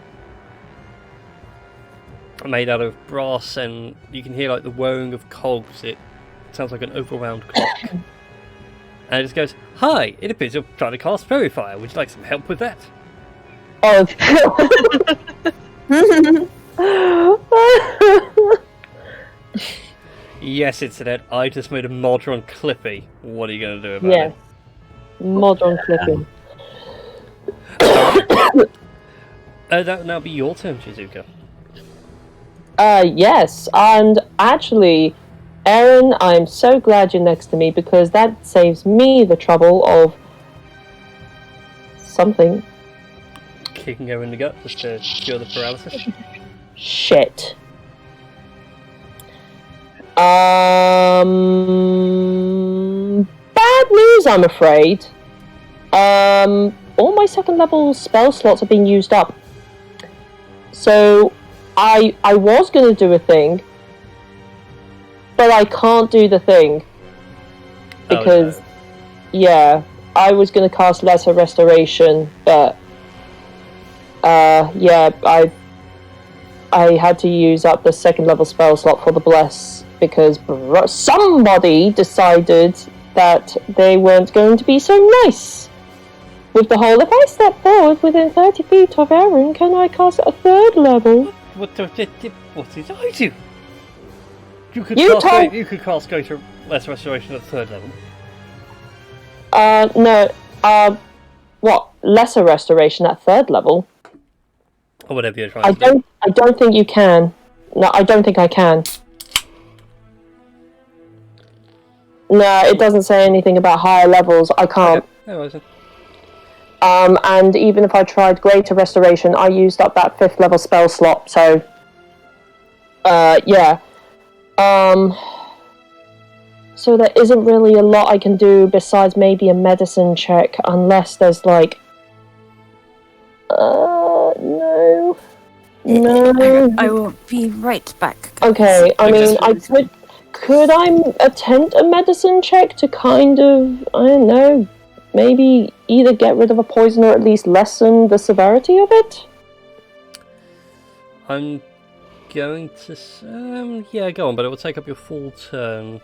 Made out of brass, and you can hear like the whirring of cogs. It sounds like an overwound clock. And it just goes, hi, it appears you're trying to cast Fairy Fire. Would you like some help with that? Oh, Yes, it's an I just made a mod on Clippy. What are you going to do about yes. it? Modern clipping. That will now be your turn, Shizuka. Yes, and actually, Aaron, I'm so glad you're next to me because that saves me the trouble of something. Kicking her in the gut just to cure the paralysis. Shit. Bad news, I'm afraid. All my second level spell slots have been used up. So, I was going to do a thing, but I can't do the thing. Because, oh, no. yeah, I was going to cast Lesser Restoration, but yeah, I had to use up the 2nd level spell slot for the Bless because somebody decided that they weren't going to be so nice. With the whole, if I step forward within 30 feet of Aaron, can I cast a 3rd level? What did I do? You could cast Greater Lesser Restoration at 3rd level. No. What? Lesser Restoration at 3rd level? Or whatever you're trying to do. I don't think you can. No, I don't think I can. No, it doesn't say anything about higher levels. I can't. Okay. No worries then. And even if I tried Greater Restoration, I used up that 5th level spell slot, so... yeah. So there isn't really a lot I can do besides maybe a medicine check, unless there's like... No. No. I will be right back. Okay, I mean, could I attempt a medicine check to kind of, I don't know, maybe either get rid of a poison or at least lessen the severity of it? I'm going to... yeah, go on, but it will take up your full turn.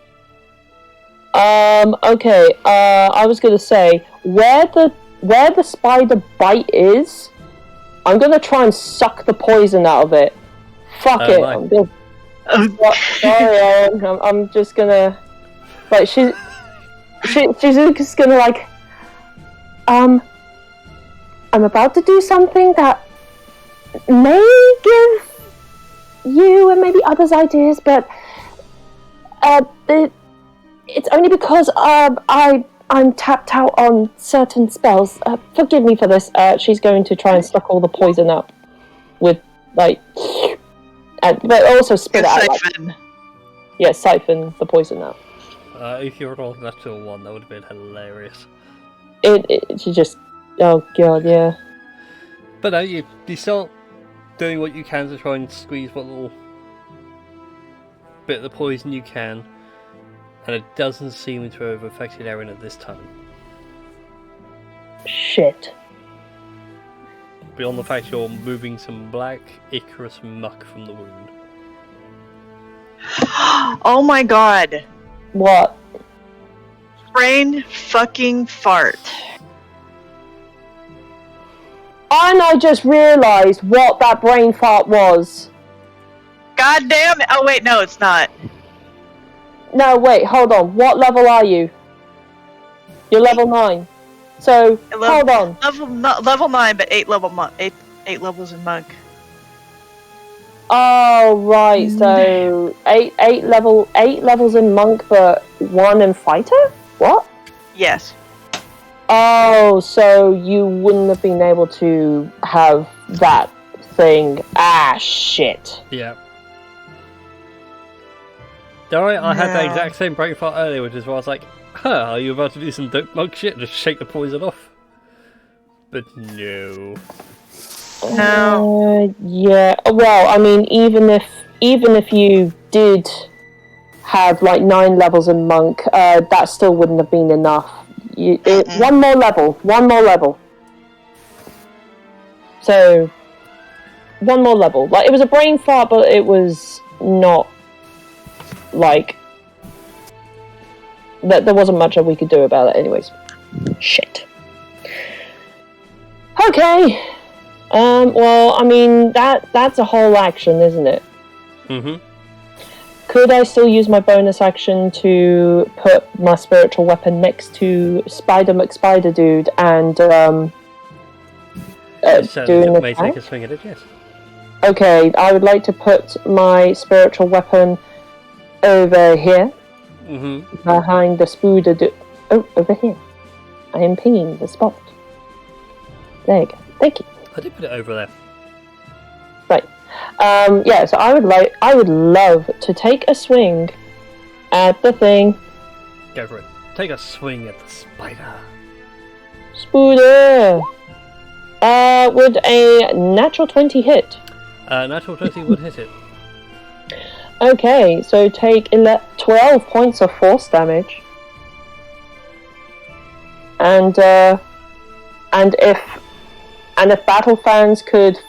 Okay, I was gonna say, where the spider bite is, I'm gonna try and suck the poison out of it. Fuck it. My. I'm sorry, Aaron. I'm just gonna... Like, she's just gonna, like... I'm about to do something that may give you and maybe others ideas, but... it's only because, I'm tapped out on certain spells. Forgive me for this. She's going to try and suck all the poison up with, like... but also spit it out. Siphon. Yeah, siphon the poison out. If you rolled a natural 1, that would have been hilarious. She just... Oh, God, yeah. But no, you start doing what you can to try and squeeze what little bit of the poison you can, and it doesn't seem to have affected Erin at this time. Shit. Beyond the fact you're moving some black ichorous muck from the wound. Oh my god. What? Brain fucking fart. And I just realised what that brain fart was. God damn it. Oh wait, no, it's not. No, wait, hold on. What level are you? You're level 9. So, hold on. Level 9, but 8 levels in monk. Oh, right. So, 8 levels in monk, but 1 in fighter? What? Yes. Oh, so you wouldn't have been able to have that thing. Ah, shit. Yeah. I had the exact same brain fart earlier, which is why I was like, are you about to do some dope monk shit and just shake the poison off? But no. No. Yeah. Well, I mean, even if you did have like 9 levels in monk, that still wouldn't have been enough. One more level. So, one more level. Like, it was a brain fart, but it was not like that. There wasn't much that we could do about it, anyways. Shit. Okay. Well, I mean, that's a whole action, isn't it? Mm-hmm. Could I still use my bonus action to put my spiritual weapon next to Spider McSpider Dude and doing may take a swing at it, yes. Okay, I would like to put my spiritual weapon over here, behind the Spooder Dude. Oh, over here. I am pinging the spot. There you go. Thank you. I did put it over there. Right. Yeah, so I would love to take a swing at the thing. Go for it. Take a swing at the spider. Spooder! Would a natural 20 hit? Natural 20 would hit it. Okay, so take 12 points of force damage. and if battle fans could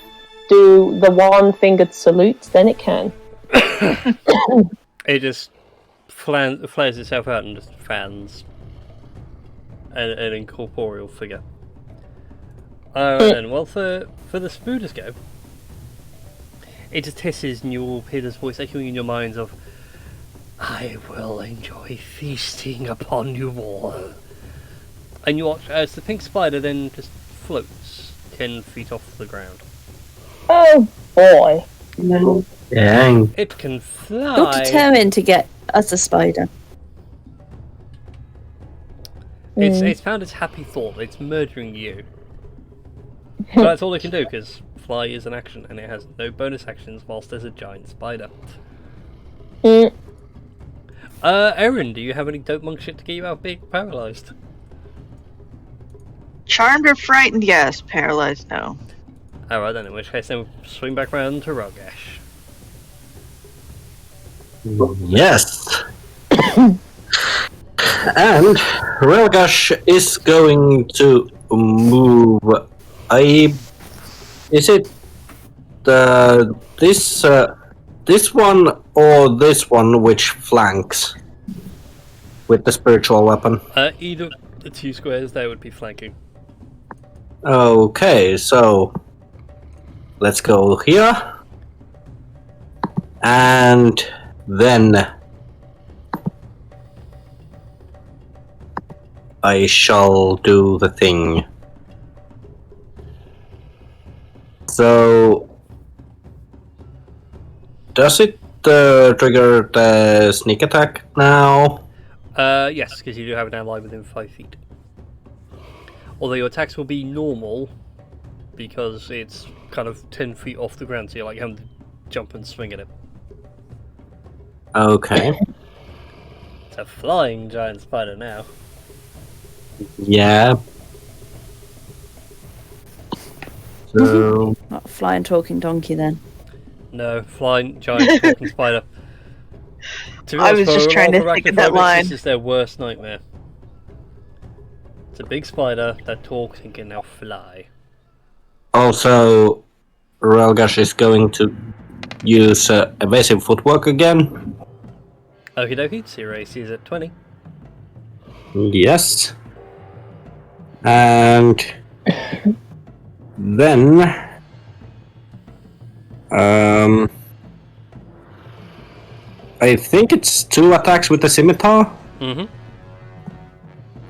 do the one-fingered salute, then it can. It just flares itself out and just fans an incorporeal figure. Alright then, well for the spooders go, it just hisses and you'll hear this voice echoing in your minds of, I will enjoy feasting upon you all. And you watch as the pink spider then just floats 10 feet off the ground. Oh boy. No. Dang. It can fly. You're determined to get us a spider. It's found its happy thought. It's murdering you. But that's all it can do, because fly is an action, and it has no bonus actions whilst there's a giant spider. Erin, do you have any dope monk shit to get you out of being paralysed? Charmed or frightened, yes. Paralyzed, no. Alright then, in which case then we'll swing back around to Rogesh. Yes. And Relgash is going to move. Is it this one or this one which flanks with the spiritual weapon? Either the two squares there would be flanking. Okay, so let's go here, and then I shall do the thing. So, does it trigger the sneak attack now? Yes, because you do have an ally within 5 feet. Although your attacks will be normal, because it's kind of 10 feet off the ground, so you're like having to jump and swing at it. Okay. It's a flying giant spider now. Yeah. So, Not a flying talking donkey then. No, flying giant talking spider. To be I honest, was just for trying to all think of that arachnophobics, line. This is their worst nightmare. It's a big spider that talks and can now fly. also, Relgash is going to use evasive footwork again. Okie dokie, so your AC is at 20. Yes. And then I think it's 2 attacks with the scimitar. Mm-hmm.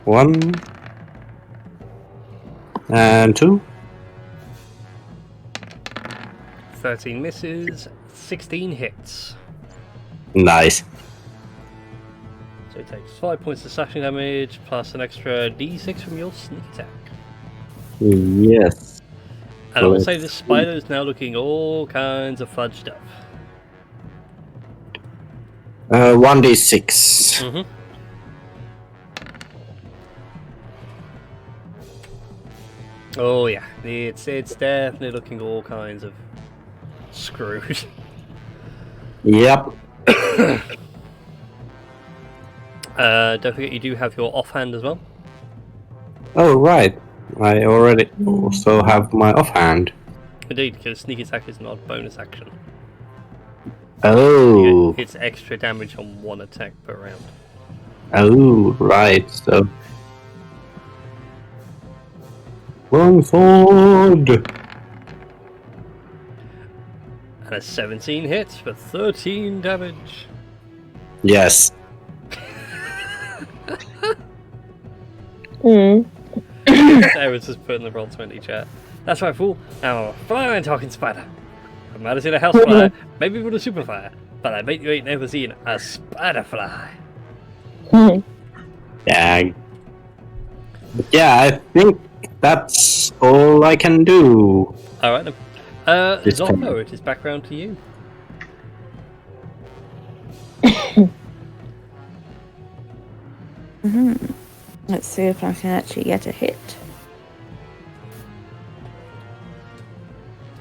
1 and 2. 13 misses, 16 hits. Nice. So it takes 5 points of slashing damage, plus an extra d6 from your sneak attack. Yes. And I will say this spider is now looking all kinds of fudged up. 1d6. Mm-hmm. Oh yeah, it's definitely looking all kinds of screwed. Yep. Don't forget you do have your offhand as well. Oh, right. I already also have my offhand. Indeed, because sneak attack is not a bonus action. Oh. It's extra damage on 1 attack per round. Oh, right. So. Wrong sword. And a 17 hits for 13 damage. Yes. Sarah's just put in the Roll20 chat. That's right, fool. I'm a flying talking spider. I might have seen a housefly, maybe with a superfly, but I bet you ain't never seen a spider fly. Dang. Yeah, I think that's all I can do. Alright then. This Zoppo, time. it is back round to you. Let's see if I can actually get a hit.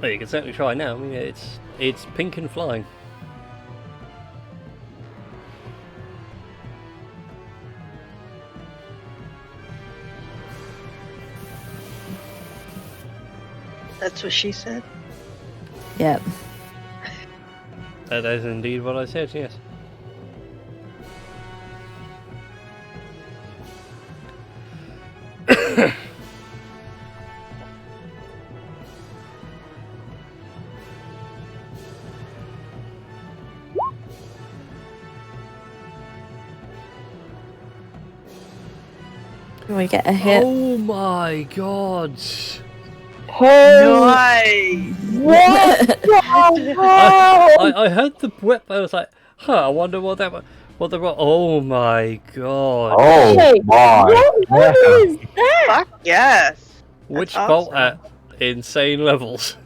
Well, you can certainly try now. I mean, it's pink and flying. That's what she said. Yep. That is indeed what I said, yes. Can we get a hit? Oh my god! Hey, Nice. what the hell? I heard the whip, I was like, I wonder what that was. Oh my god. Oh Hey, my! what is that? Fuck yes. Witch That's bolt awesome. at insane levels.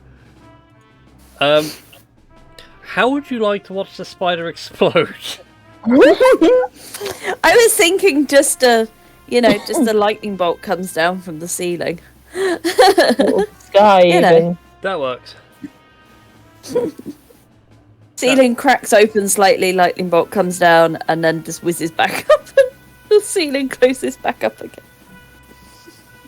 How would you like to watch the spider explode? I was thinking just a lightning bolt comes down from the ceiling. Sky You know. even. That works. Ceiling cracks open slightly, lightning bolt comes down, and then just whizzes back up. The ceiling closes back up again.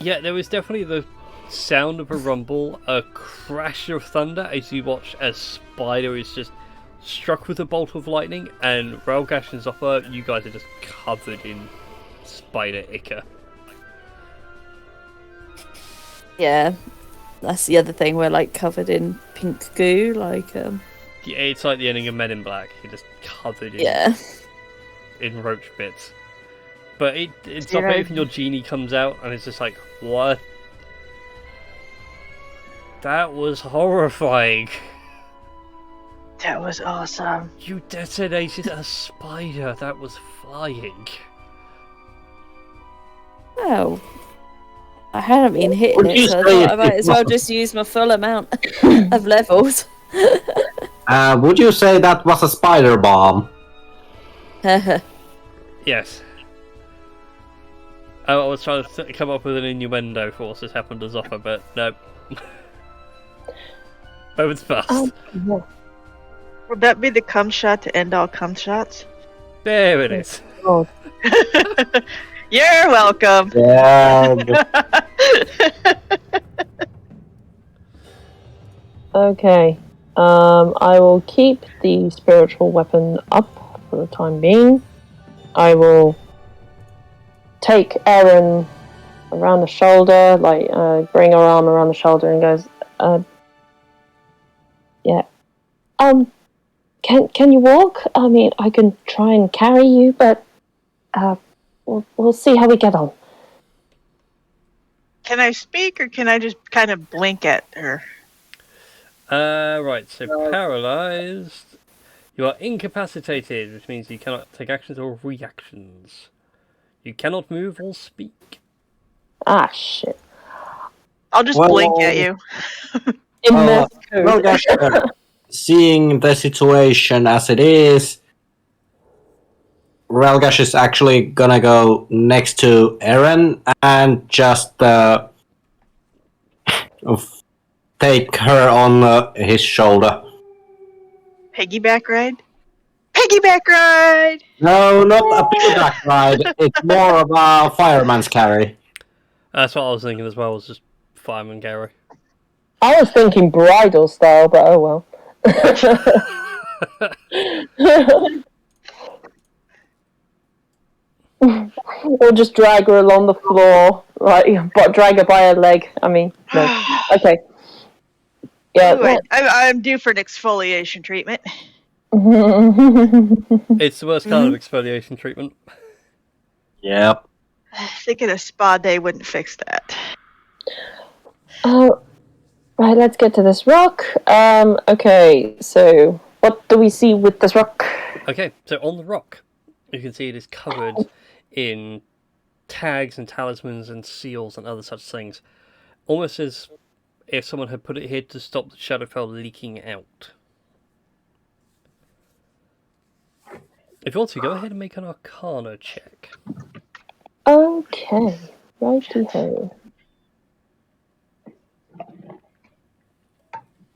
Yeah, there was definitely the sound of a rumble, a crash of thunder as you watch as Spider is just struck with a bolt of lightning, and Relgash and Zopper, you guys are just covered in spider ichor. Yeah, that's the other thing. We're like covered in pink goo, like Yeah, it's like the ending of Men in Black. You're just covered in in roach bits. But it's not Zero. even your genie comes out and it's just like, what? That was horrifying. That was awesome. You detonated a spider that was flying. Oh, I hadn't been hitting Would it, you so I say thought I might it as well was- just use my full amount of levels. Would you say that was a spider bomb? Yes. I was trying to come up with an innuendo for what's just happened to Zopper, but no. Moment's passed. Yeah. Would that be the cum shot to end all cum shots? There it is. Oh, You're welcome. Yeah. okay. I will keep the spiritual weapon up for the time being. I will take Erin around the shoulder, like bring her arm around the shoulder, and goes, "Yeah, can you walk? I mean, I can try and carry you, but we'll see how we get on." Can I speak or can I just kind of blink at her? Right, so paralyzed. You are incapacitated, which means you cannot take actions or reactions. You cannot move or speak. Ah, shit. I'll just Well- blink at you. In Well, Morse code. well, gosh, seeing the situation as it is, Relgash is actually gonna go next to Eren and just take her on his shoulder. Piggyback ride? Piggyback ride! No, not a piggyback ride. It's more of a fireman's carry. That's what I was thinking as well, was just fireman Gary. I was thinking bridal style, but oh well. Or just drag her along the floor, like, but drag her by her leg. I mean, no. Okay. Yeah. Ooh, I'm due for an exfoliation treatment. It's the worst kind of exfoliation treatment. Yep. Thinking a spa day wouldn't fix that. Right, let's get to this rock. Okay, so what do we see with this rock? Okay, so on the rock, you can see it is covered in tags and talismans and seals and other such things. Almost as if someone had put it here to stop the Shadowfell leaking out. If you want to, go ahead and make an Arcana check. Okay, righty-ho.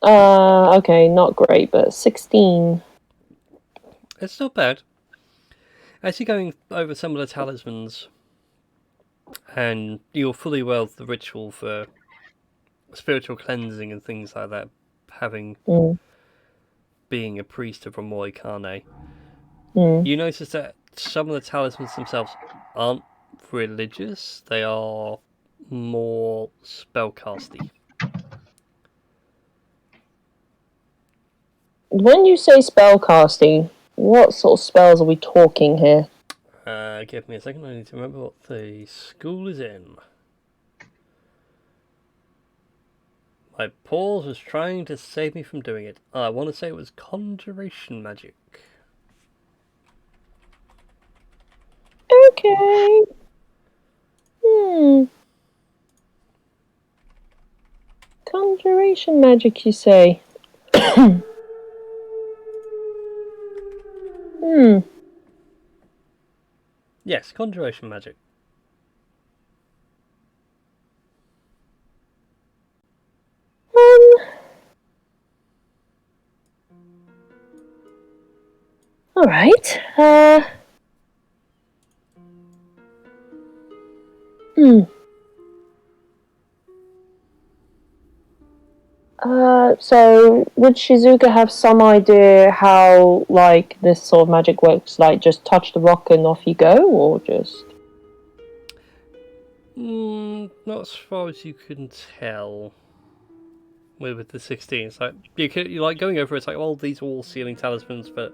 Okay, not great, but 16. It's not bad. As you're going over some of the talismans, and you're fully aware of the ritual for spiritual cleansing and things like that, having being a priest of a Moikane, you notice that some of the talismans themselves aren't religious, they are more spellcasty. When you say spellcasting, what sort of spells are we talking here? Give me a second, I need to remember what the school is in. My pause was trying to save me from doing it. I want to say it was conjuration magic. Okay. Conjuration magic, you say? Yes, conjuration magic. Alright. So would Shizuka have some idea how, like, this sort of magic works? Like, just touch the rock and off you go, or just... Not as far as you can tell. With the 16, it's like you like going over. It's like, well, these are all sealing talismans, but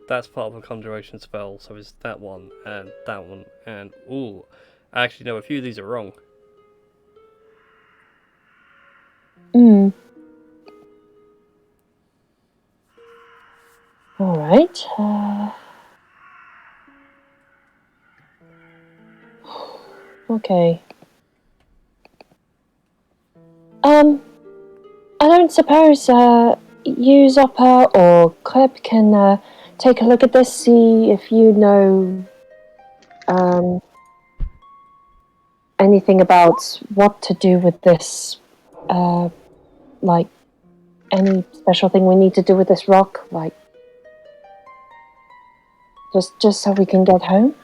that's part of a conjuration spell. So it's that one and that one, and ooh, actually no, a few of these are wrong. Alright. Okay. I don't suppose you, Zopper, or Kleb can take a look at this, see if you know anything about what to do with this, like, any special thing we need to do with this rock, like, just so we can get home?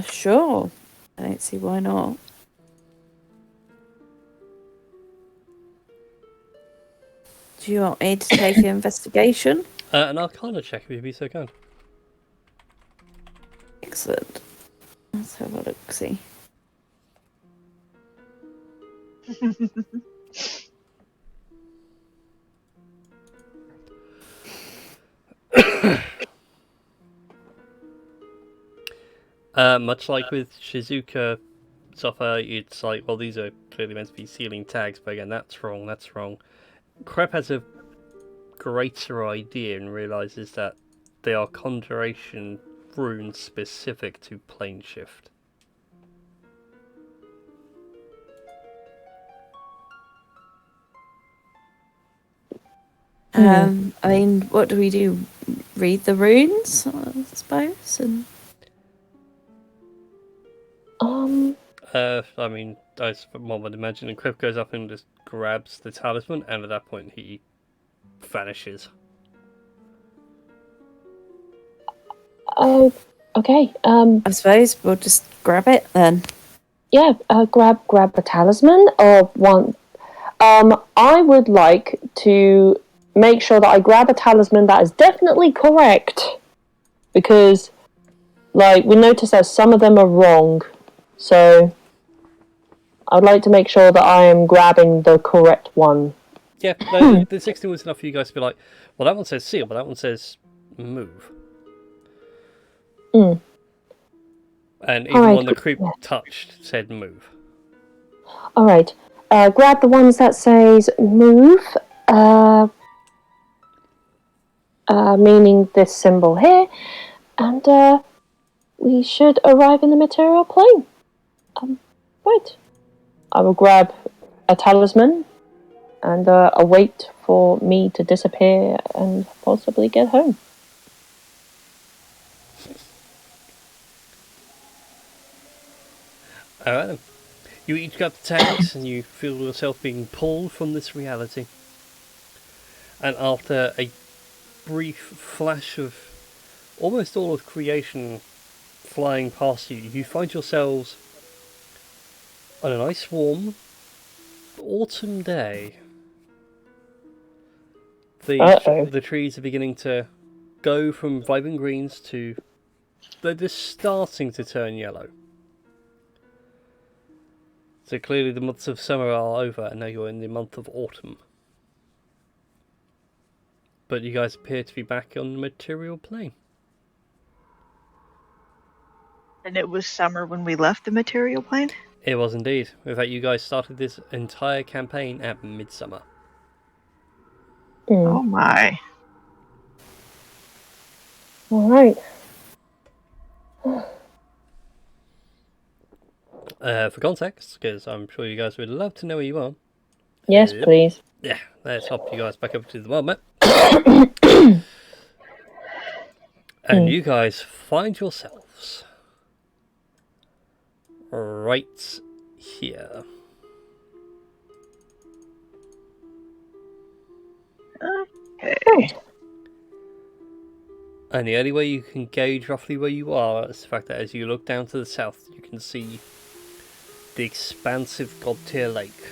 Sure. I don't see why not. Do you want me to take an investigation? An Arcana check if you'd be so kind. Excellent. Let's have a look, see. Much like with Shizuka, Zopper, it's like, well, these are clearly meant to be sealing tags, but again, that's wrong, that's wrong. Krep has a greater idea and realizes that they are conjuration runes specific to plane shift. I mean, what do we do? Read the runes, I suppose, and... I mean, one would imagine, and Krep goes up and just grabs the talisman, and at that point he vanishes. Oh, okay. I suppose we'll just grab it then. Yeah, grab the talisman, or one... I would like to make sure that I grab a talisman that is definitely correct, because, like, we noticed that some of them are wrong, so I'd like to make sure that I am grabbing the correct one. Yeah, the 16 was enough for you guys to be like, well, that one says seal, but that one says move. And even when the creep touched said move. Alright, grab the ones that says move, meaning this symbol here, and we should arrive in the material plane. Right. I will grab a talisman and await for me to disappear and possibly get home. Alright then. You each grab the tags and you feel yourself being pulled from this reality. And after a brief flash of almost all of creation flying past you, you find yourselves on a nice warm autumn day. Uh-oh. The trees are beginning to go from vibrant greens to they're just starting to turn yellow. So clearly the months of summer are over and now you're in the month of autumn. But you guys appear to be back on the material plane. And it was summer when we left the material plane? It was indeed. In fact, you guys started this entire campaign at midsummer. Oh my. All right. For context, because I'm sure you guys would love to know where you are. Yes, Yep. please. Yeah, let's hop you guys back up to the world map. And you guys find yourselves right here. Okay. And the only way you can gauge roughly where you are is the fact that as you look down to the south, you can see the expansive God-tier lake.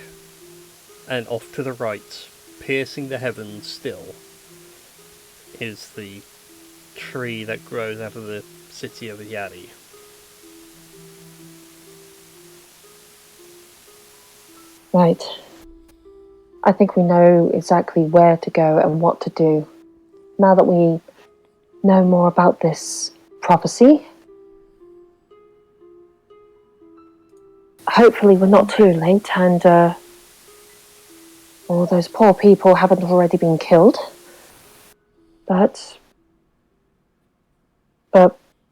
And off to the right, piercing the heavens still, is the tree that grows out of the city of Yadi. Right. I think we know exactly where to go and what to do. Now that we know more about this prophecy, hopefully we're not too late and all those poor people haven't already been killed. But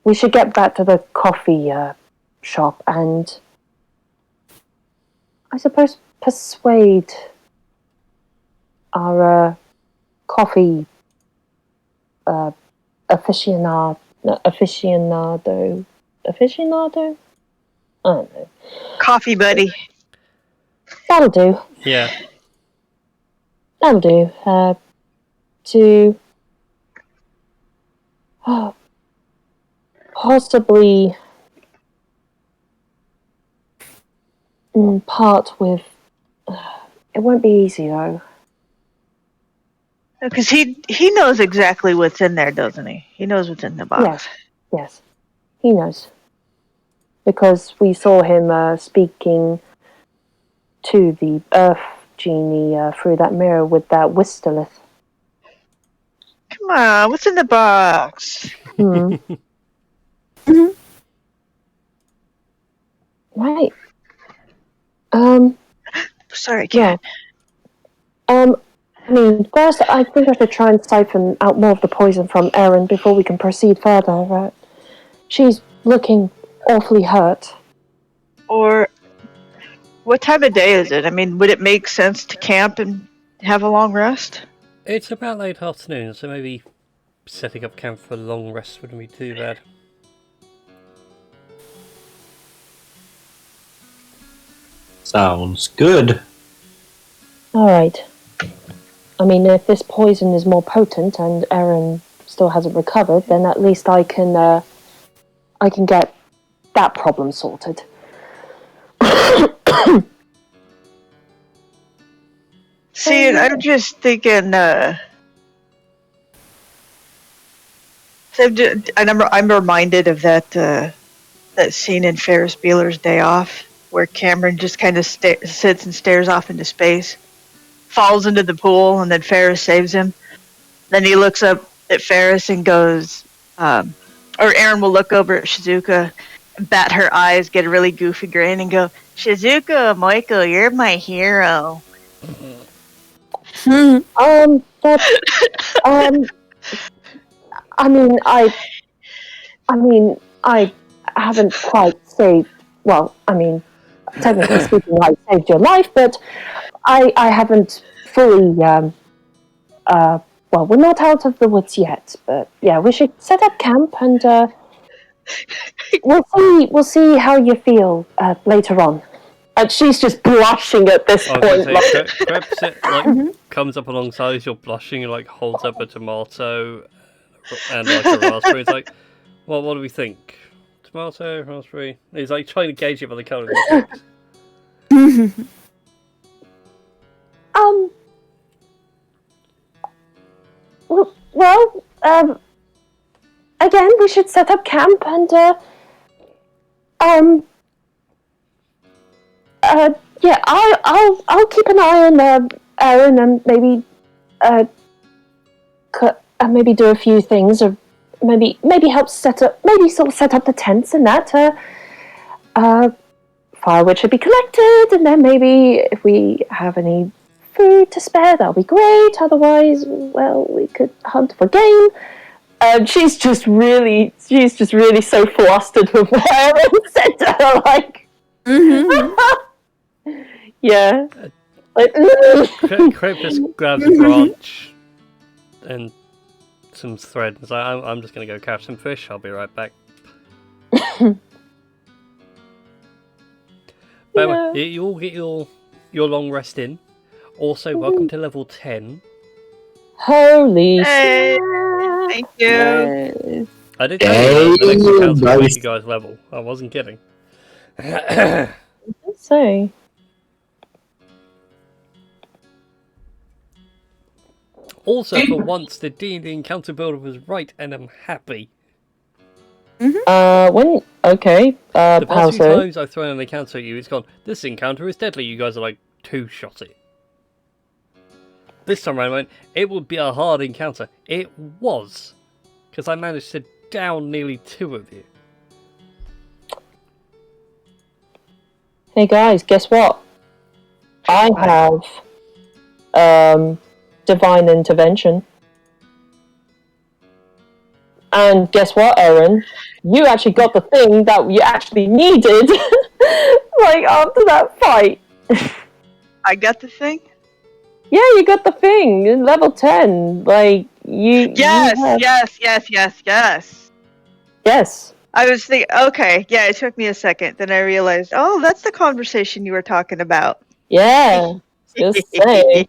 we should get back to the coffee shop and I suppose persuade our coffee aficionado. I don't know. Coffee buddy. That'll do. Yeah. That'll do. To possibly part with. It won't be easy though. Because he knows exactly what's in there, doesn't he? He knows what's in the box. Yes, he knows. Because we saw him speaking to the Earth Genie through that mirror with that Whistleth. Come on, what's in the box? Right. Sorry, cat. I mean, first, I think I should try and siphon out more of the poison from Erin before we can proceed further. Right? She's looking awfully hurt. Or what time of day is it? I mean, would it make sense to camp and have a long rest? It's about late afternoon, so maybe setting up camp for a long rest wouldn't be too bad. Sounds good. Alright. I mean, if this poison is more potent and Erin still hasn't recovered, then at least I can get that problem sorted. See, I'm just thinking. I'm reminded of that scene in Ferris Bueller's Day Off, where Cameron just kind of sits and stares off into space, falls into the pool, and then Ferris saves him. Then he looks up at Ferris and goes, or Erin will look over at Shizuka, bat her eyes, get a really goofy grin, and go, "Shizuka, Michael, you're my hero." I haven't quite saved. Well, I mean, technically speaking, I saved your life, but I haven't fully. Well, we're not out of the woods yet, but yeah, we should set up camp and we'll see how you feel later on. And she's just blushing at this point. Comes up alongside as you're blushing and holds up a tomato and a raspberry. It's like, well, what do we think? Tomato, raspberry. He's trying to gauge it by the colour of the Well, again, we should set up camp and, yeah, I'll keep an eye on, Aaron and maybe, maybe do a few things, or maybe help set up the tents and that, firewood should be collected, and then maybe if we have any food to spare, that'll be great. Otherwise, well, we could hunt for game. She's just really so flustered with what Aaron said to her, like, yeah. Like, Crip just grabs a branch and some thread and says, I'm just going to go catch some fish. I'll be right back. By the way, you all get your long rest in. Also, welcome to level 10. Holy Hey, snap. thank you. I did tell you the next encounter will make you guys level. I wasn't kidding. Say. Also, for once, the D&D encounter builder was right, and I'm happy. The past few so? times I've thrown an encounter at you, it's gone, this encounter is deadly. You guys are like, two-shot it. This time around, I went, it would be a hard encounter. It was. Because I managed to down nearly 2 of you. Hey guys, guess what? I have divine intervention. And guess what, Erin? You actually got the thing that you actually needed, like, after that fight. I got the thing? Yeah, you got the thing in level 10. Like, you. Yes, you have... yes. Yes. I was thinking, okay, yeah, it took me a second. Then I realized, oh, that's the conversation you were talking about. Yeah. Just say.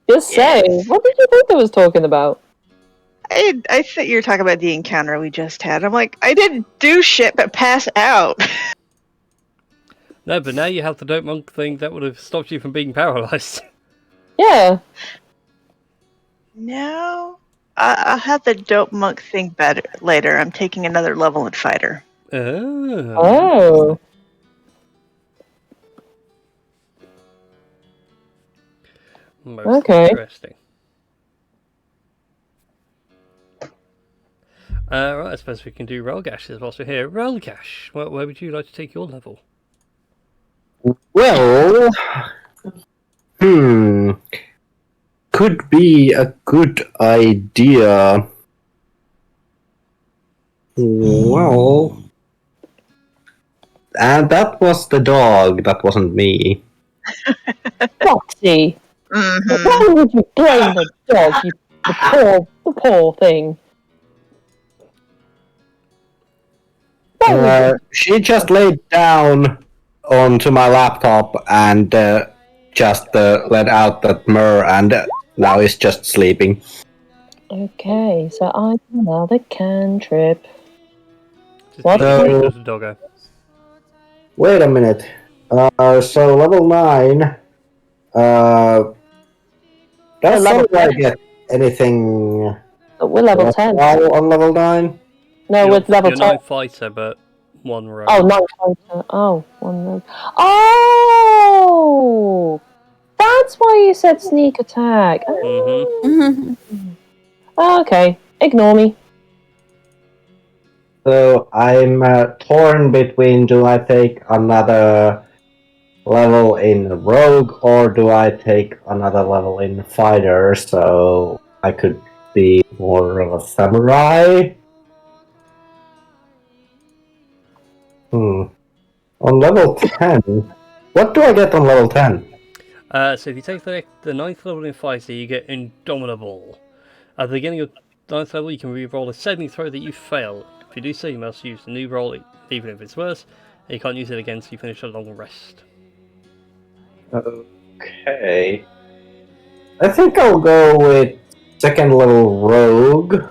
Just say. What did you think I was talking about? I thought you were talking about the encounter we just had. I'm like, I didn't do shit but pass out. No, but now you have the dope monk thing that would have stopped you from being paralyzed. Yeah. No, I'll have the dope monk thing better later. I'm taking another level in fighter. Oh. Most Okay. interesting. Right, I suppose we can do Rolgash's whilst we're here. Rolgash, where would you like to take your level? Well, could be a good idea. Well, and that was the dog. That wasn't me. Foxy. Mm-hmm. Why would you blame the dog, the poor thing? She just laid down onto my laptop and just let out that myrrh, and now is just sleeping. Okay, so I'm another cantrip. Just What? the doggo. Wait a minute. So level 9. Does level somebody get anything We're level 10. on level 9? No, You're, with level you're 10. no fighter, but 1 row. Oh, no fighter. Oh, 1 row. Oh! That's why you said sneak attack. Mm-hmm. Okay, ignore me. So I'm torn between, do I take another level in rogue or do I take another level in fighter so I could be more of a samurai? On level 10, what do I get on level 10? So if you take the 9th level in fighter, you get Indomitable. At the beginning of 9th level, you can re-roll a saving throw that you fail. If you do so, you must use the new roll, even if it's worse, and you can't use it again until you finish a long rest. Okay. I think I'll go with 2nd level rogue.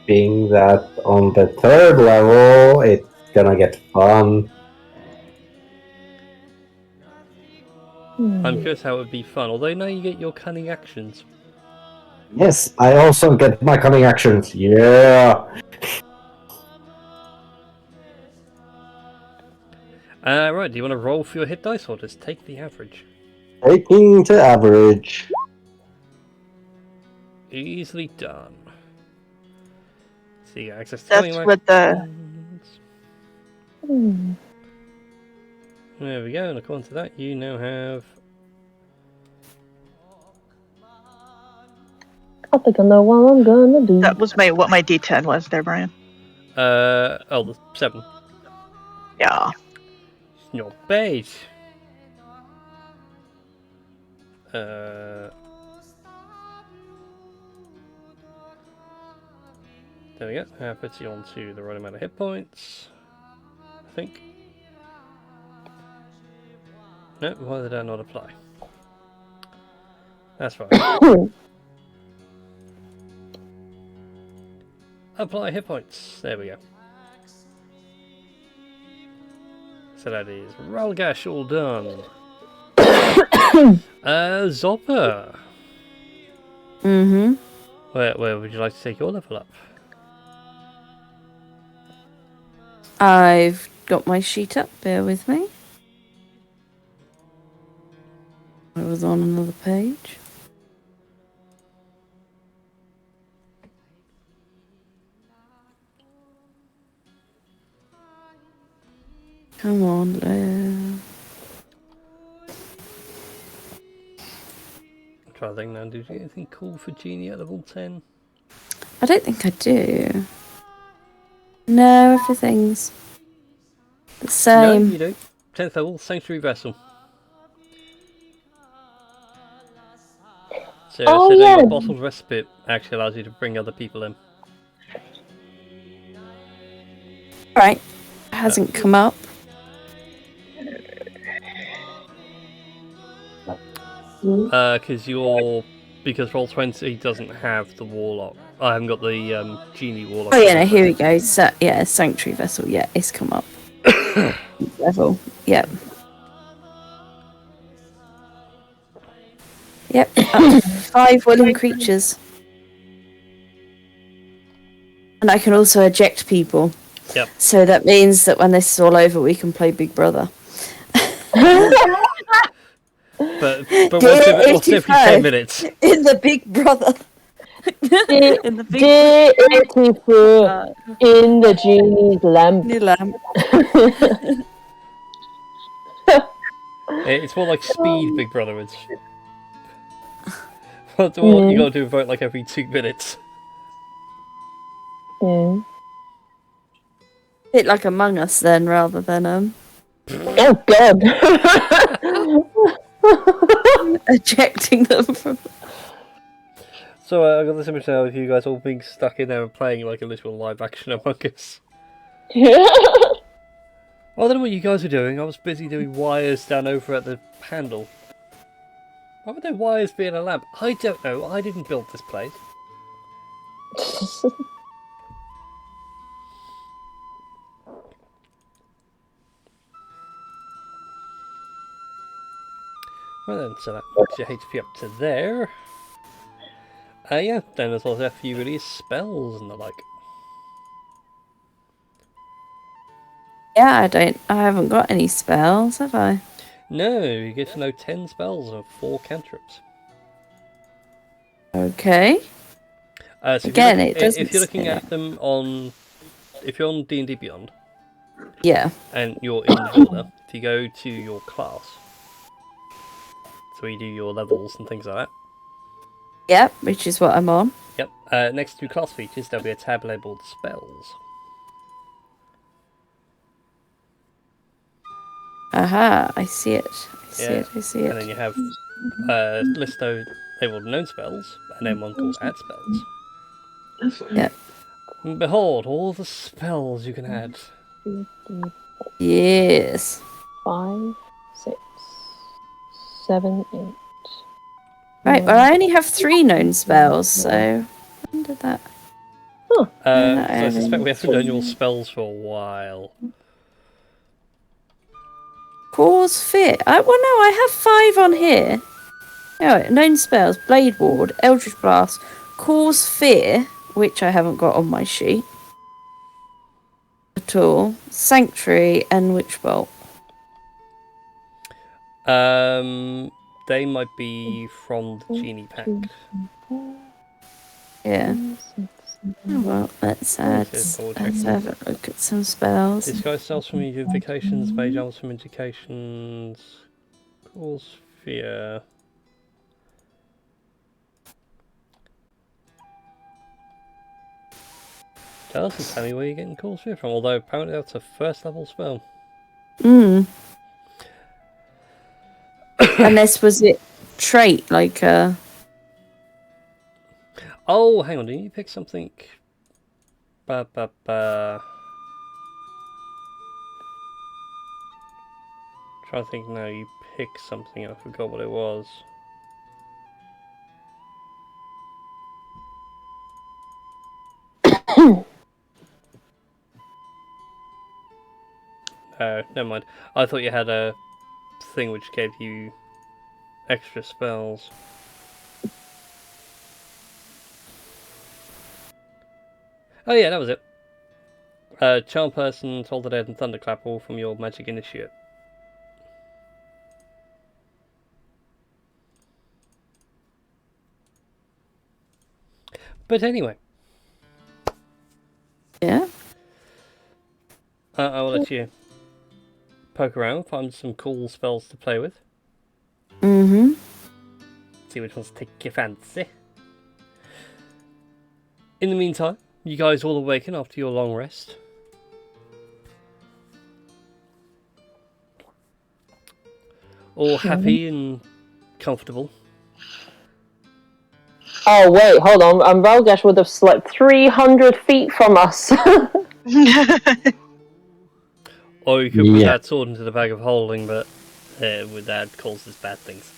Being that on the 3rd level, it's gonna get fun. I'm curious how it would be fun. Although now you get your cunning actions. Yes, I also get my cunning actions. Yeah. Right, do you want to roll for your hit dice or just take the average? Taking to average. Easily done. So you get access to That's cunning what the actions. Hmm. There we go, and according to that, you now have... I think I know what I'm gonna do. that was what my D10 was there, Brian. the 7. Yeah. Not bad. There we go. That puts you onto the right amount of hit points. I think. No, why did that not apply? That's right. Apply hit points. There we go. So that is Ralgash all done. Zopper. Mm-hmm. Where would you like to take your level up? I've got my sheet up. Bear with me. I was on another page. Come on, Lou. I'm trying to think now. Did you get anything cool for Genie at level 10? I don't think I do. No, everything's the No, same. you do. 10th level, Sanctuary Vessel. So, Oh, doing yeah. a bottled respite actually allows you to bring other people in. Right. Hasn't come up. Because Roll20 doesn't have the Warlock. I haven't got the Genie Warlock. Oh yeah, no, here we go. So, yeah, Sanctuary Vessel. Yeah, it's come up. Level. Yep. Yep. Up to 5 willing creatures. And I can also eject people. Yep. So that means that when this is all over, we can play Big Brother. But what's every 10 minutes? In the Big Brother. In the Big Dear 84 in the genie's lamp. New lamp. It's more like Speed Big Brother. It's you gotta do a vote like every 2 minutes. Mm. Bit like Among Us then, rather than Oh god. ejecting them from. So I got this image now of you guys all being stuck in there and playing like a literal live action Among Us. Well, I don't know what you guys were doing. I was busy doing wires down over at the handle. Why would there wires be in a lamp? I don't know. I didn't build this place. Right then, so that puts your HP up to there. Yeah, then there's also a few release spells and the like. Yeah, I haven't got any spells, have I? No, you get to know 10 spells and 4 cantrips. Okay. So Again, it doesn't. if you're looking say. at them on, if you're on D&D Beyond, Yeah. and you're in the builder, if you go to your class, so you do your levels and things like that. Yep, which is what I'm on. Yep. Next to class features, there'll be a tab labelled spells. Aha, I see it. I see Yeah. it. I see it. And then you have a list of labelled known spells, and then one called add spells. Yep. And behold, all the spells you can add. Yes. 5, 6, 7, 8. Right, well, I only have 3 known spells, so when did that? So I I suspect we haven't done your spells for a while. Cause fear. Well, no, I have 5 on here. Oh, known spells: Blade Ward, Eldritch Blast, Cause Fear, which I haven't got on my sheet at all. Sanctuary and Witch Bolt. They might be from the genie pack. Yeah. Oh, well, let's have a look at some spells. Disguise spells from invocations, mage arms from indications, cause fear. Doesn't tell me where you're getting cause fear from, although apparently that's a first level spell. Unless was it trait like Oh, hang on, didn't you pick something? Trying to think now, you picked something, I forgot what it was. No, never mind. I thought you had a thing which gave you extra spells. Oh yeah, that was it. Charm Person, Toll the Dead, and Thunderclap, all from your Magic Initiate. But anyway. yeah. I will let you poke around, find some cool spells to play with. See which ones take your fancy. In the meantime, you guys all awaken after your long rest. All happy and comfortable. Oh wait, hold on. Ralgash would have slept 300 feet from us. Or you could put that sword into the bag of holding, but with that causes bad things.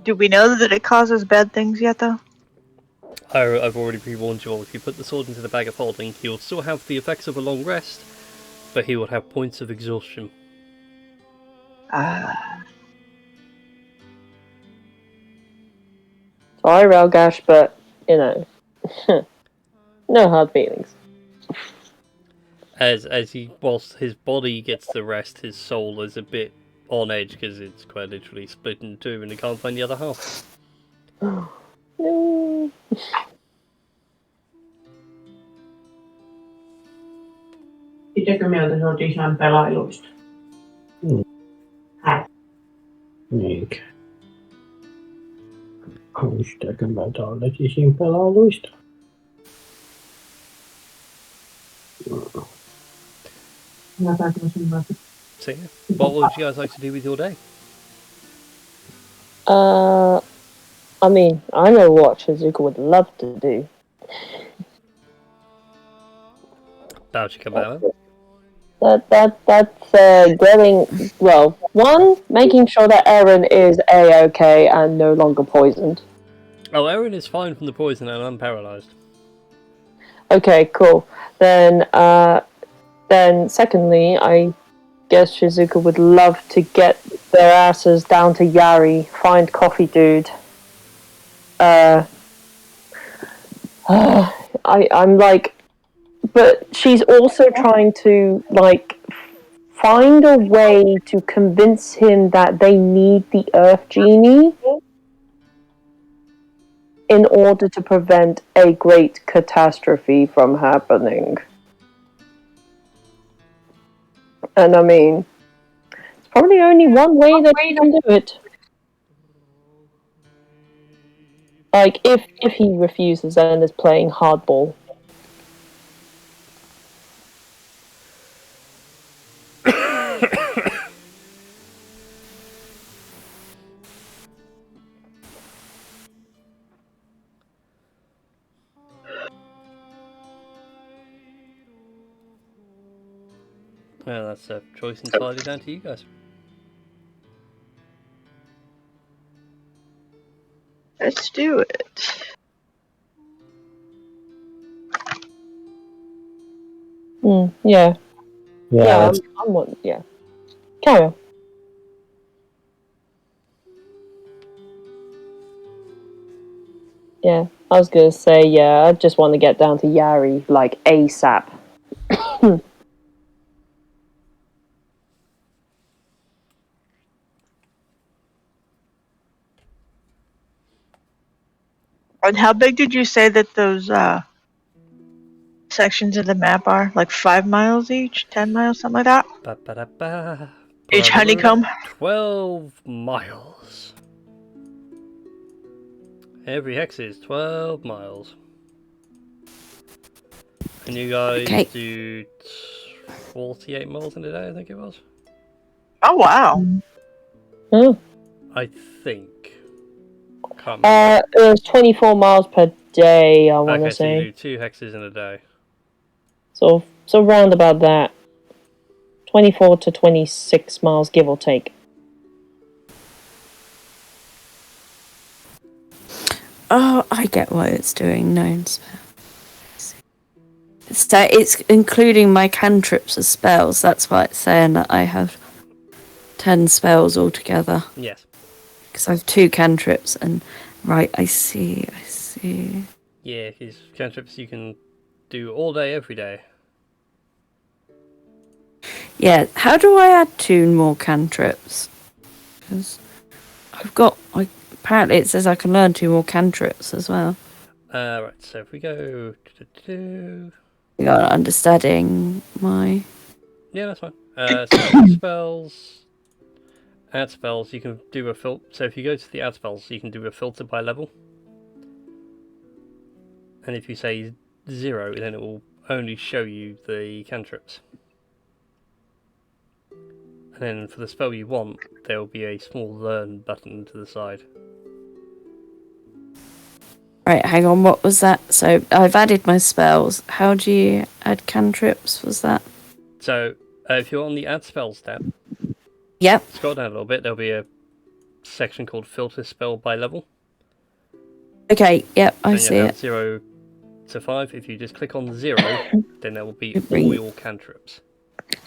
Do we know that it causes bad things yet, though? I've already pre-warned you all. If you put the sword into the bag of holding, he'll still have the effects of a long rest, but he will have points of exhaustion. Sorry, Ralgash, but, you know, no hard feelings. As whilst his body gets the rest, his soul is a bit on edge because it's quite literally split in two and he can't find the other half. No. Sitäkö mieltä se on ihan pelailuista? Niinkö? Sitäkö mieltä olet isin pelailuista? So yeah, what would you guys like to do with your day? I mean, I know what Shizuka would love to do. Balchika That's getting, well, one, making sure that Eren is A-okay and no longer poisoned. Oh, Eren is fine from the poison and unparalysed. Okay, cool. Then secondly, I guess Shizuka would love to get their asses down to Yari, find Coffee Dude. I'm like, but she's also trying to, like, find a way to convince him that they need the Earth Genie in order to prevent a great catastrophe from happening. And I mean, it's probably only one way that he can do it. Like, if he refuses and is playing hardball. Well, that's a choice entirely down to you guys. Let's do it. Yeah. Yeah, I'm one. Yeah. Carry on. Yeah, I was gonna say, yeah, I just want to get down to Yari, like, ASAP. And how big did you say that those sections of the map are? Like 5 miles each? 10 miles? Something like that? Ba-ba-da-ba. Each honeycomb? 12 miles. Every hex is 12 miles. And you guys Okay. do 48 miles in a day, I think it was. Oh, wow. Oh. I think. Can't remember. It was 24 miles per day, I want to Okay, so you say. do 2 hexes in a day. So round about that. 24 to 26 miles, give or take. Oh, I get what it's doing. Known spells. So it's including my cantrips as spells. That's why it's saying that I have 10 spells altogether. Yes. Because I have 2 cantrips and... Right, I see. Yeah, because cantrips you can do all day, every day. Yeah, how do I add 2 more cantrips? Because I've got... apparently it says I can learn 2 more cantrips as well. Right, so if we go... You got understanding my... Yeah, that's fine. So spells... Add spells, you can do a filter. So if you go to the add spells, you can do a filter by level. And if you say 0, then it will only show you the cantrips. And then for the spell you want, there will be a small learn button to the side. Right, hang on, what was that? So I've added my spells. How do you add cantrips? Was that? So if you're on the add spells tab, Yep. scroll down a little bit, there'll be a section called filter spell by level. Okay, yep, I And see you have it. 0 to 5. If you just click on 0, then there will be all your cantrips.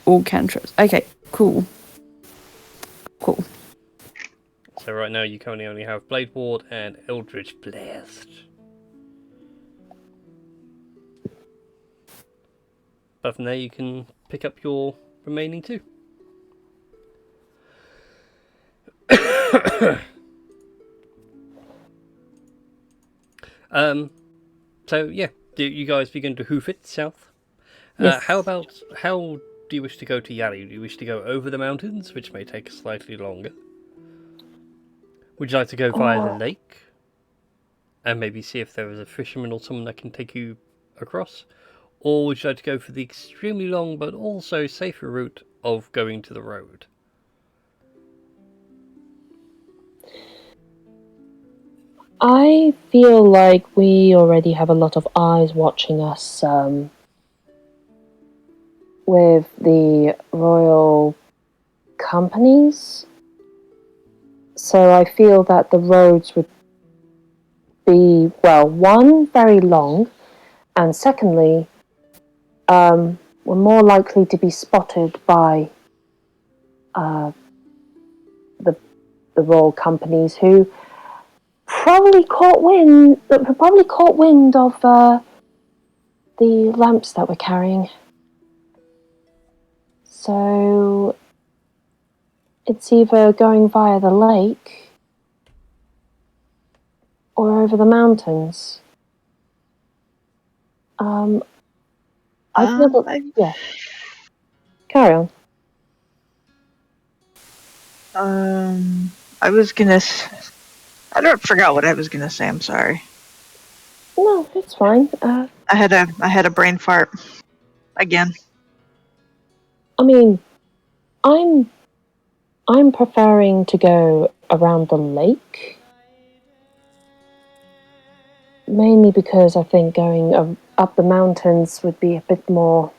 All cantrips. Okay, cool. So right now you currently only have Blade Ward and Eldritch Blast. But from there you can pick up your remaining 2. So yeah, do you guys begin to hoof it south? Yes. How do you wish to go to Yali? Do you wish to go over the mountains, which may take slightly longer? Would you like to go via the lake? And maybe see if there is a fisherman or someone that can take you across? Or would you like to go for the extremely long but also safer route of going to the road? I feel like we already have a lot of eyes watching us with the royal companies. So I feel that the roads would be, well, one, very long, and secondly, we're more likely to be spotted by the royal companies who probably caught wind of the lamps that we're carrying. So it's either going via the lake or over the mountains. Yeah. Carry on. I was gonna. I forgot what I was gonna say. I'm sorry. No, it's fine. I had a brain fart again. I mean, I'm preferring to go around the lake, mainly because I think going up the mountains would be a bit more,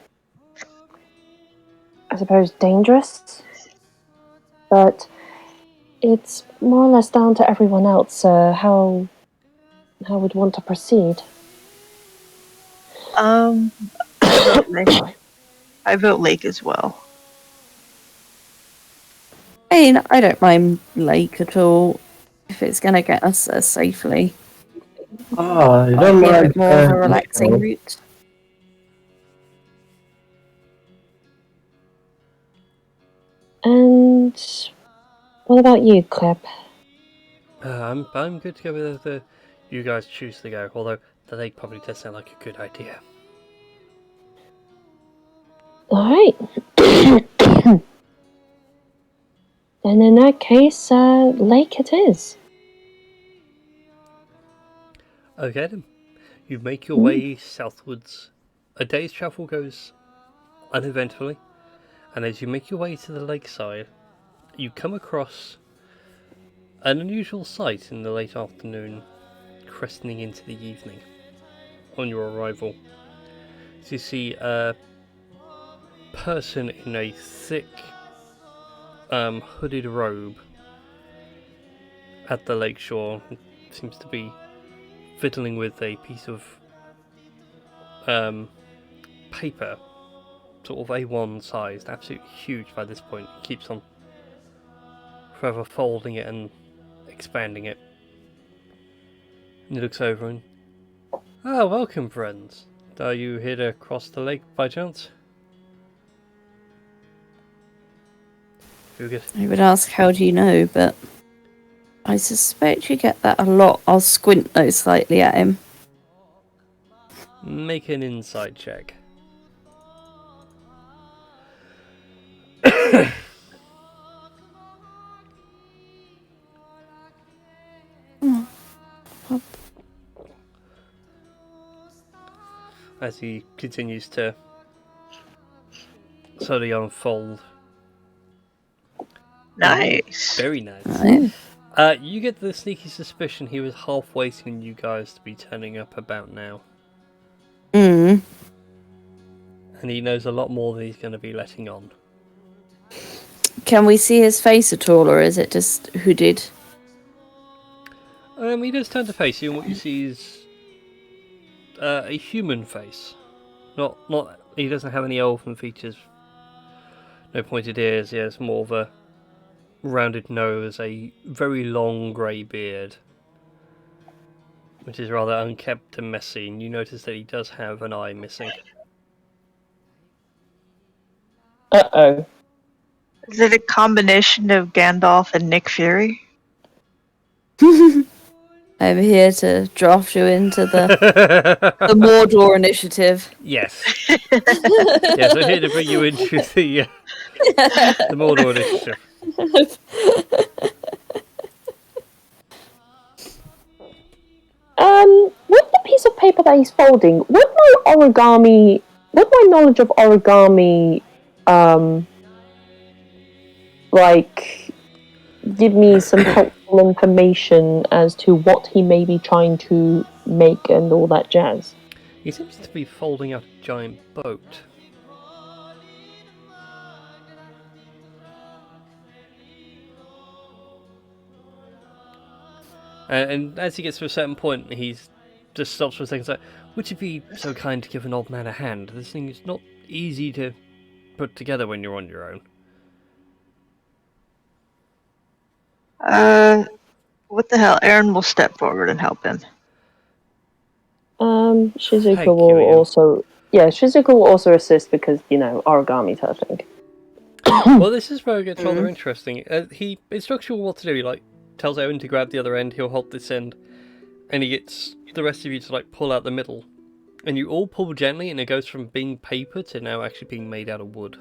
I suppose, dangerous. But it's more or less down to everyone else how we'd want to proceed. Absolutely. I vote lake as well. I mean, I don't mind lake at all if it's going to get us there safely. Oh, I Might don't be a mind. bit more of a relaxing route. And what about you, Crab? I'm good to go with the you guys choose to go, although the lake probably does sound like a good idea. Alright. Then in that case, lake it is. Okay then. You make your way southwards. A day's travel goes uneventfully, and as you make your way to the lakeside, you come across an unusual sight in the late afternoon, cresting into the evening on your arrival. So you see a person in a thick hooded robe at the lakeshore. Seems to be fiddling with a piece of paper, sort of A1 sized, absolutely huge by this point. He keeps on forever folding it and expanding it. And he looks over and, welcome friends. Are you here to cross the lake by chance? Very good. I would ask, how do you know? But I suspect you get that a lot. I'll squint though slightly at him. Make an insight check. As he continues to slowly unfold. Nice. Very nice. Right. You get the sneaky suspicion he was half waiting you guys to be turning up about now. Mm. And he knows a lot more than he's going to be letting on. Can we see his face at all, or is it just hooded? He does turn to face you, and what you see is a human face. Not. He doesn't have any elven features. No pointed ears. He has more of a rounded nose, a very long grey beard, which is rather unkempt and messy. And you notice that he does have an eye missing. Uh-oh. Is it a combination of Gandalf and Nick Fury? I'm here to draft you into the Mordor initiative. Yes. Yes, I'm here to bring you into the Mordor initiative. With the piece of paper that he's folding, would my knowledge of origami, give me some helpful information as to what he may be trying to make and all that jazz? He seems to be folding out a giant boat. And as he gets to a certain point, he just stops for a second. Like, would you be so kind to give an old man a hand? This thing is not easy to put together when you're on your own. What the hell? Aaron will step forward and help him. Shizuka Thank will you, Ian. also... Yeah, Shizuka will also assist because, origami's her thing. Well, this is where it gets rather interesting. He instructs you what to do. He tells Aaron to grab the other end, he'll hold this end, and he gets the rest of you to pull out the middle. And you all pull gently, and it goes from being paper to now actually being made out of wood.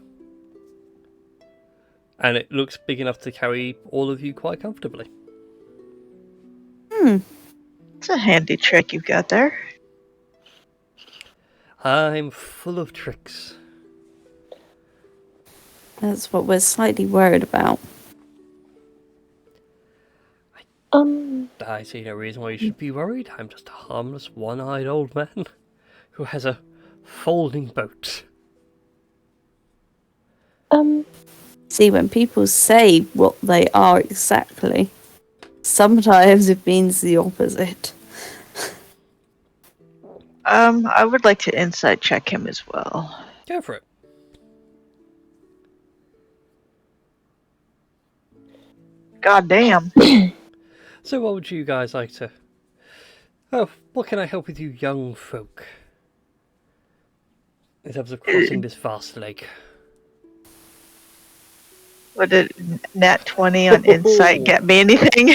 And it looks big enough to carry all of you quite comfortably. It's a handy trick you've got there. I'm full of tricks. That's what we're slightly worried about. I see no reason why you should be worried. I'm just a harmless, one-eyed old man who has a folding boat. See, when people say what they are exactly, sometimes it means the opposite. I would like to insight check him as well. Go for it. God damn. So what would you guys like to... Oh, what can I help with you young folk? In terms of crossing this vast lake. What did Nat 20 on Insight get me anything?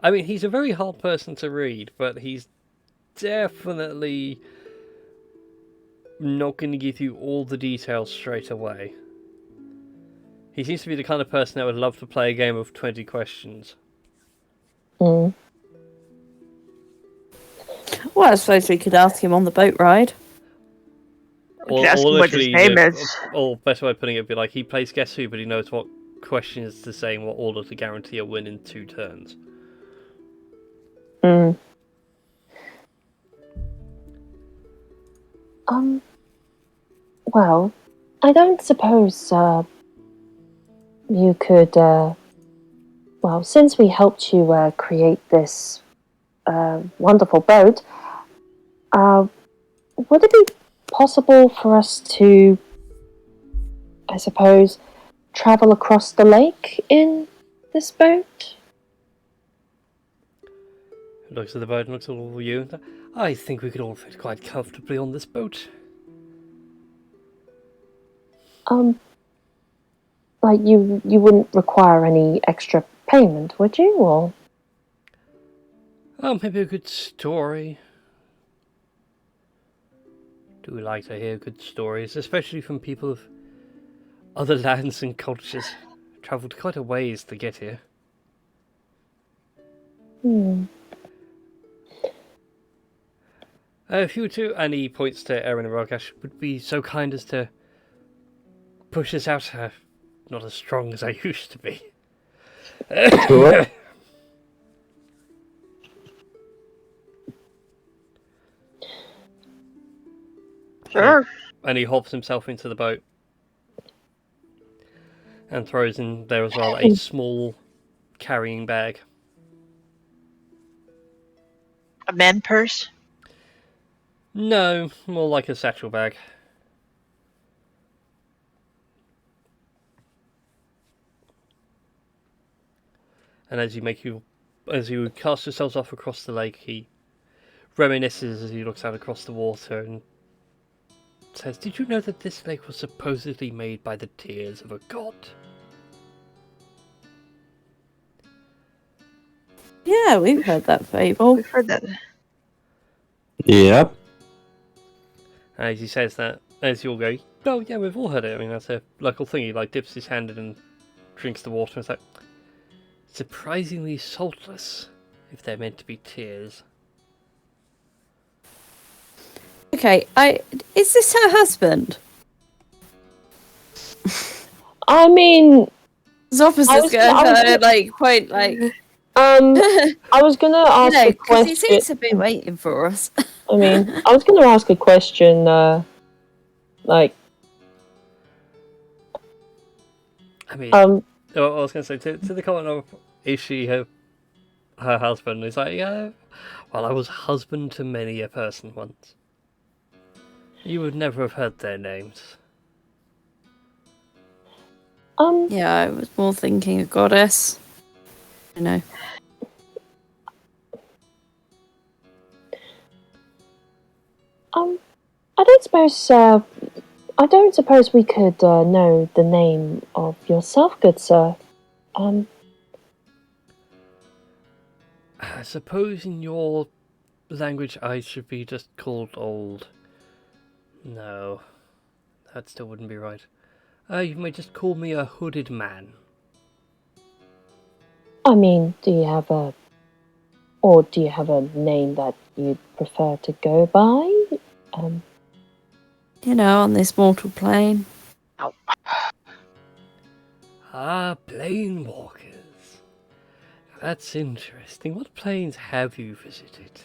I mean, he's a very hard person to read, but he's definitely not going to give you all the details straight away. He seems to be the kind of person that would love to play a game of 20 questions. Mm. Well, I suppose we could ask him on the boat ride. We could ask him what his name is. Or better way of putting it would be like, he plays Guess Who, but he knows what questions to say in what order to guarantee a win in 2 turns. Mm. Well, I don't suppose you could. Well, since we helped you create this wonderful boat, would it be possible for us to, I suppose, travel across the lake in this boat? He looks at the boat and looks at all of you. I think we could all fit quite comfortably on this boat. Like you wouldn't require any extra payment, would you? Or Maybe a good story. Do we like to hear good stories, especially from people of other lands and cultures? Travelled quite a ways to get here. If you two, and he points to Erin and Rogash, would be so kind as to push us out. Not as strong as I used to be. Sure. Sure. And he hops himself into the boat and throws in there as well a small carrying bag. A man purse? No, more like a satchel bag. And as you cast yourselves off across the lake, he reminisces as he looks out across the water and says, "Did you know that this lake was supposedly made by the tears of a god?" Yeah, we've heard that fable. We've heard that. Yep. And as he says that, as you all go, "Oh yeah, we've all heard it." I mean, that's a local thing. He like dips his hand in and drinks the water. And it's like surprisingly saltless, if they're meant to be tears. Okay, is this her husband? I mean, Zopus is point I was gonna ask a because he question. seems to be waiting for us. I mean, I was gonna ask a question. Like, I mean, I was going to say to the comment of, is she her husband? It's like, yeah. Well, I was husband to many a person once. You would never have heard their names. Yeah, I was more thinking a goddess. You know. I don't suppose we could know the name of yourself, good sir. I suppose in your language I should be just called old. No, that still wouldn't be right. You may just call me a hooded man. I mean, do you have a name that you'd prefer to go by? You know, on this mortal plane. Plane walkers. That's interesting. What planes have you visited?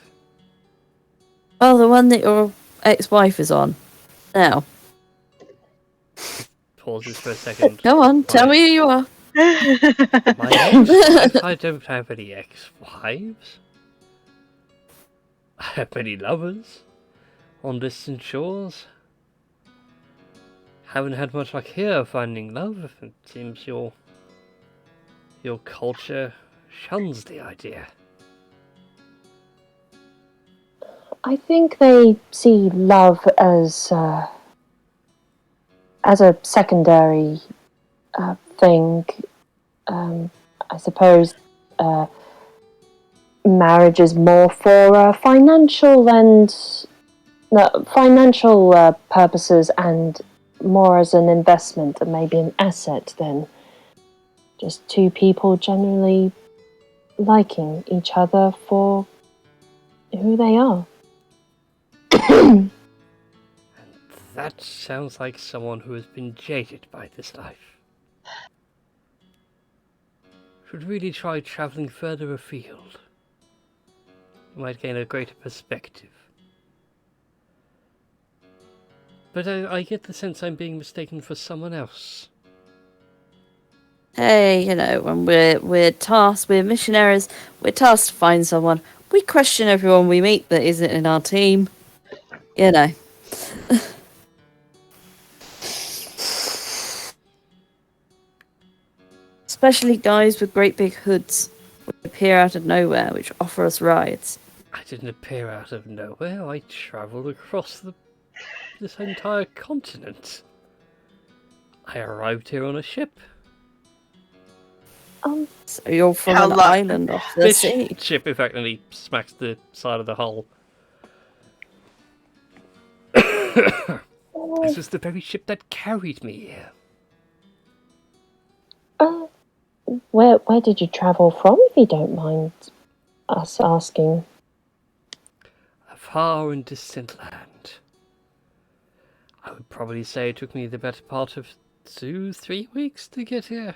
Oh, the one that your ex-wife is on. Now. Pauses for a second. Come on, tell me who you are. My ex-wife? I don't have any ex-wives. I have many lovers on distant shores. haven't had much luck here finding love. It seems your culture shuns the idea. I think they see love as a secondary thing. I suppose marriage is more for financial purposes and more as an investment and maybe an asset than just two people generally liking each other for who they are. That sounds like someone who has been jaded by this life. Should really try travelling further afield. You might gain a greater perspective. But I get the sense I'm being mistaken for someone else. Hey, when we're tasked, we're missionaries, we're tasked to find someone. We question everyone we meet that isn't in our team. Especially guys with great big hoods who appear out of nowhere, which offer us rides. I didn't appear out of nowhere. I travelled across this entire continent. I arrived here on a ship. So you're from How an lo- island off the This sea. ship effectively smacks the side of the hull. This was the very ship that carried me here. Where did you travel from, if you don't mind us asking? A far and distant land. I would probably say it took me the better part of 2-3 weeks to get here.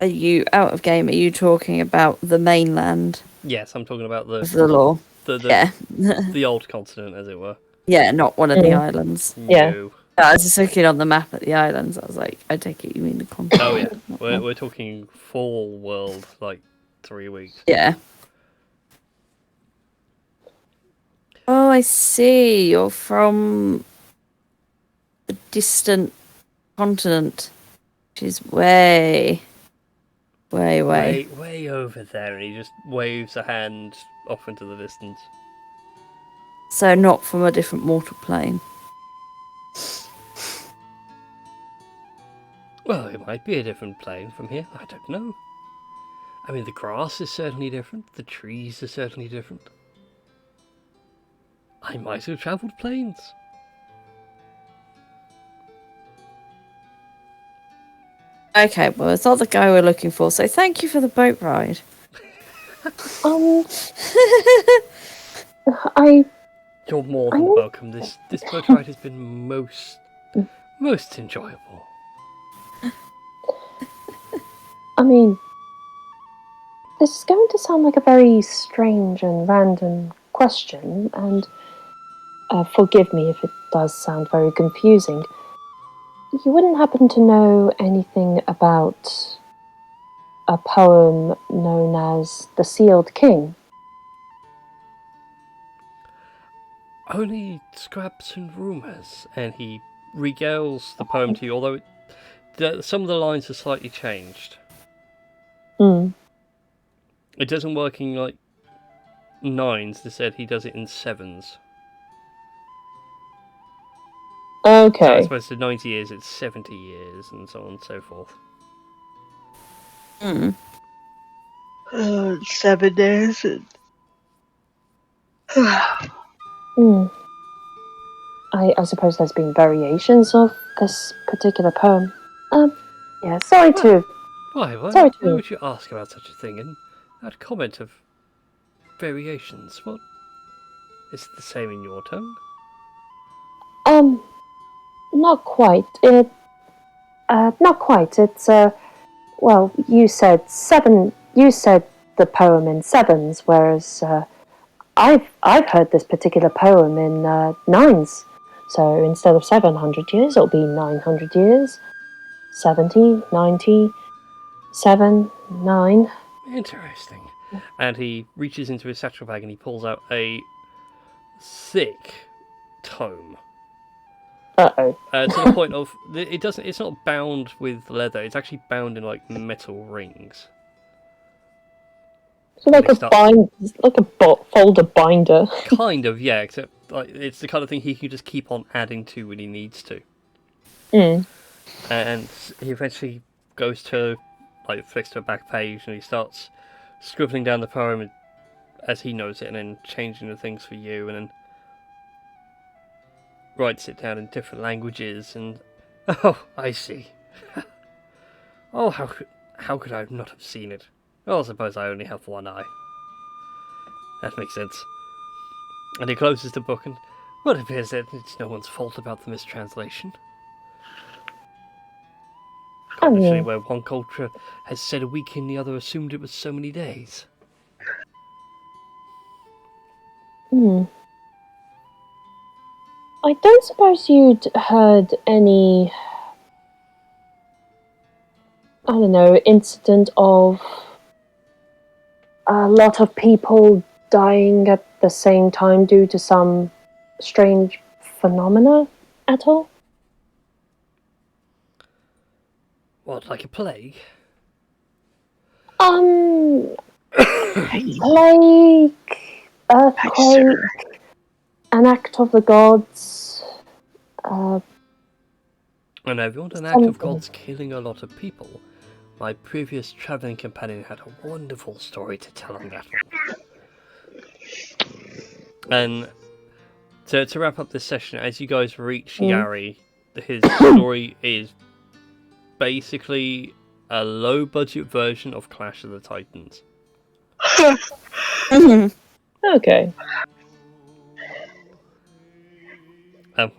Are you out of game? Are you talking about the mainland Yes, I'm talking about of the law? Yeah. the old continent, as it were. Yeah, not one of the islands. Yeah. No. I was just looking on the map at the islands. I was like, I take it you mean the continent. Oh yeah, we're talking full world, like 3 weeks. Yeah. Oh, I see. You're from a distant continent, which is way Way over there, and he just waves a hand off into the distance. So not from a different mortal plane. Well, it might be a different plane from here. I don't know. I mean, the grass is certainly different. The trees are certainly different. I might have travelled planes. Okay, well, it's not the guy we're looking for, so thank you for the boat ride. You're more than welcome. This boat ride has been most enjoyable. I mean, this is going to sound like a very strange and random question, and forgive me if it does sound very confusing. You wouldn't happen to know anything about a poem known as The Sealed King? Only scraps and rumours, and he regales the poem to you, although some of the lines are slightly changed. Hmm. It doesn't work in like 9s, they said he does it in 7s. Okay. So as opposed to 90 years, it's 70 years, and so on and so forth. 7 days. I suppose there's been variations of this particular poem. Yeah, sorry to... Why would you ask about such a thing, and that comment of variations? What? Is it the same in your tongue? Not quite. Not quite. It's, well, you said the poem in 7s, whereas, I've heard this particular poem in, 9s. So instead of 700 years, it'll be 900 years. 70, 90, 7, 9. Interesting. and he reaches into his satchel bag and he pulls out a thick tome. Uh-oh. To the point of it's not bound with leather, it's actually bound in like metal rings. So like And a folder binder. Kind of, yeah, except like it's the kind of thing he can just keep on adding to when he needs to. Mm. And he eventually goes to flicks to a back page and he starts scribbling down the poem as he knows it and then changing the things for you and then writes it down in different languages and oh, I see. Oh, how could I not have seen it? Oh, I suppose I only have one eye. That makes sense. And he closes the book and well, it appears that it's no one's fault about the mistranslation. Obviously, where one culture has said a week and the other assumed it was so many days. I don't suppose you'd heard any, I don't know, incident of a lot of people dying at the same time due to some strange phenomena at all? What, like a plague? Plague, earthquake, an act of the gods. And if you want an act of gods killing a lot of people, my previous travelling companion had a wonderful story to tell on that one. And to wrap up this session, as you guys reach Yari, his story is basically a low-budget version of Clash of the Titans. Okay.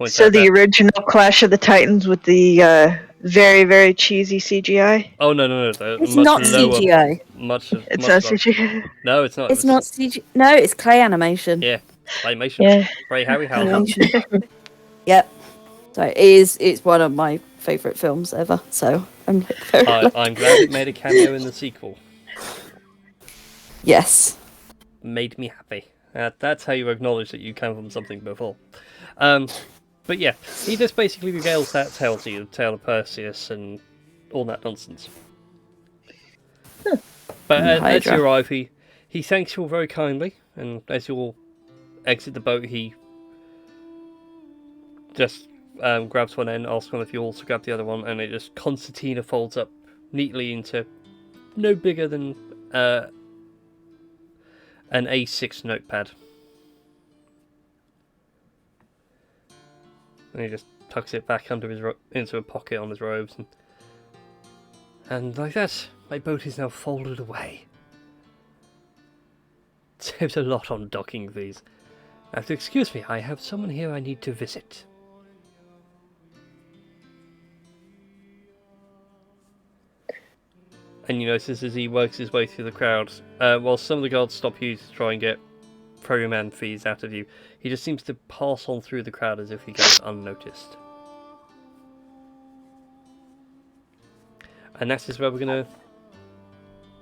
So the original Clash of the Titans with the very, very cheesy CGI? Oh, no. It's not CGI. It's not CGI? No, it's not. It's not CGI. No, it's clay animation. Yeah, claymation. Yeah. Ray Harry Hal. Animation. Yep. So it's one of my favourite films ever. So I'm very lucky. I'm glad it made a cameo in the sequel. Yes. Made me happy. That's how you acknowledge that you come from something before. But yeah, he just basically regales that tale to you, the tale of Perseus and all that nonsense. But as you arrive, he thanks you all very kindly, and as you all exit the boat, he just grabs one end, asks one of you all to grab the other one, and it just concertina folds up neatly into no bigger than an A6 notepad. And he just tucks it back under into a pocket on his robes, and like that, my boat is now folded away. Saves a lot on docking fees. Now, to excuse me, I have someone here I need to visit. And you notice as he works his way through the crowd, while some of the guards stop you to try and get ferryman fees out of you, he just seems to pass on through the crowd as if he goes unnoticed. And that is where we're going to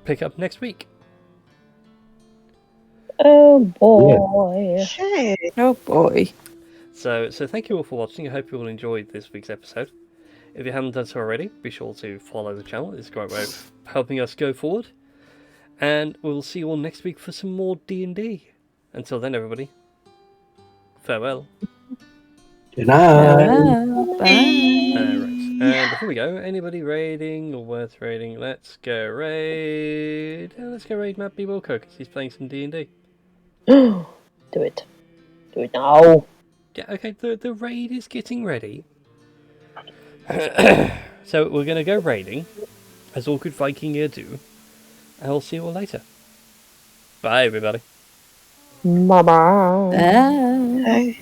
pick up next week. Oh boy. Hey. Oh boy. So thank you all for watching. I hope you all enjoyed this week's episode. If you haven't done so already, be sure to follow the channel. It's a great way of helping us go forward. And we'll see you all next week for some more D&D. Until then, everybody, farewell. Good night. Bye. Right. And before we go, anybody raiding or worth raiding? Let's go raid. Let's go raid Matt B. Wilco because he's playing some D&D. Do it. Do it now. Yeah, okay, the raid is getting ready. So we're going to go raiding, as all good Viking gear do. And I'll see you all later. Bye, everybody. Bye-bye. Bye. Hey.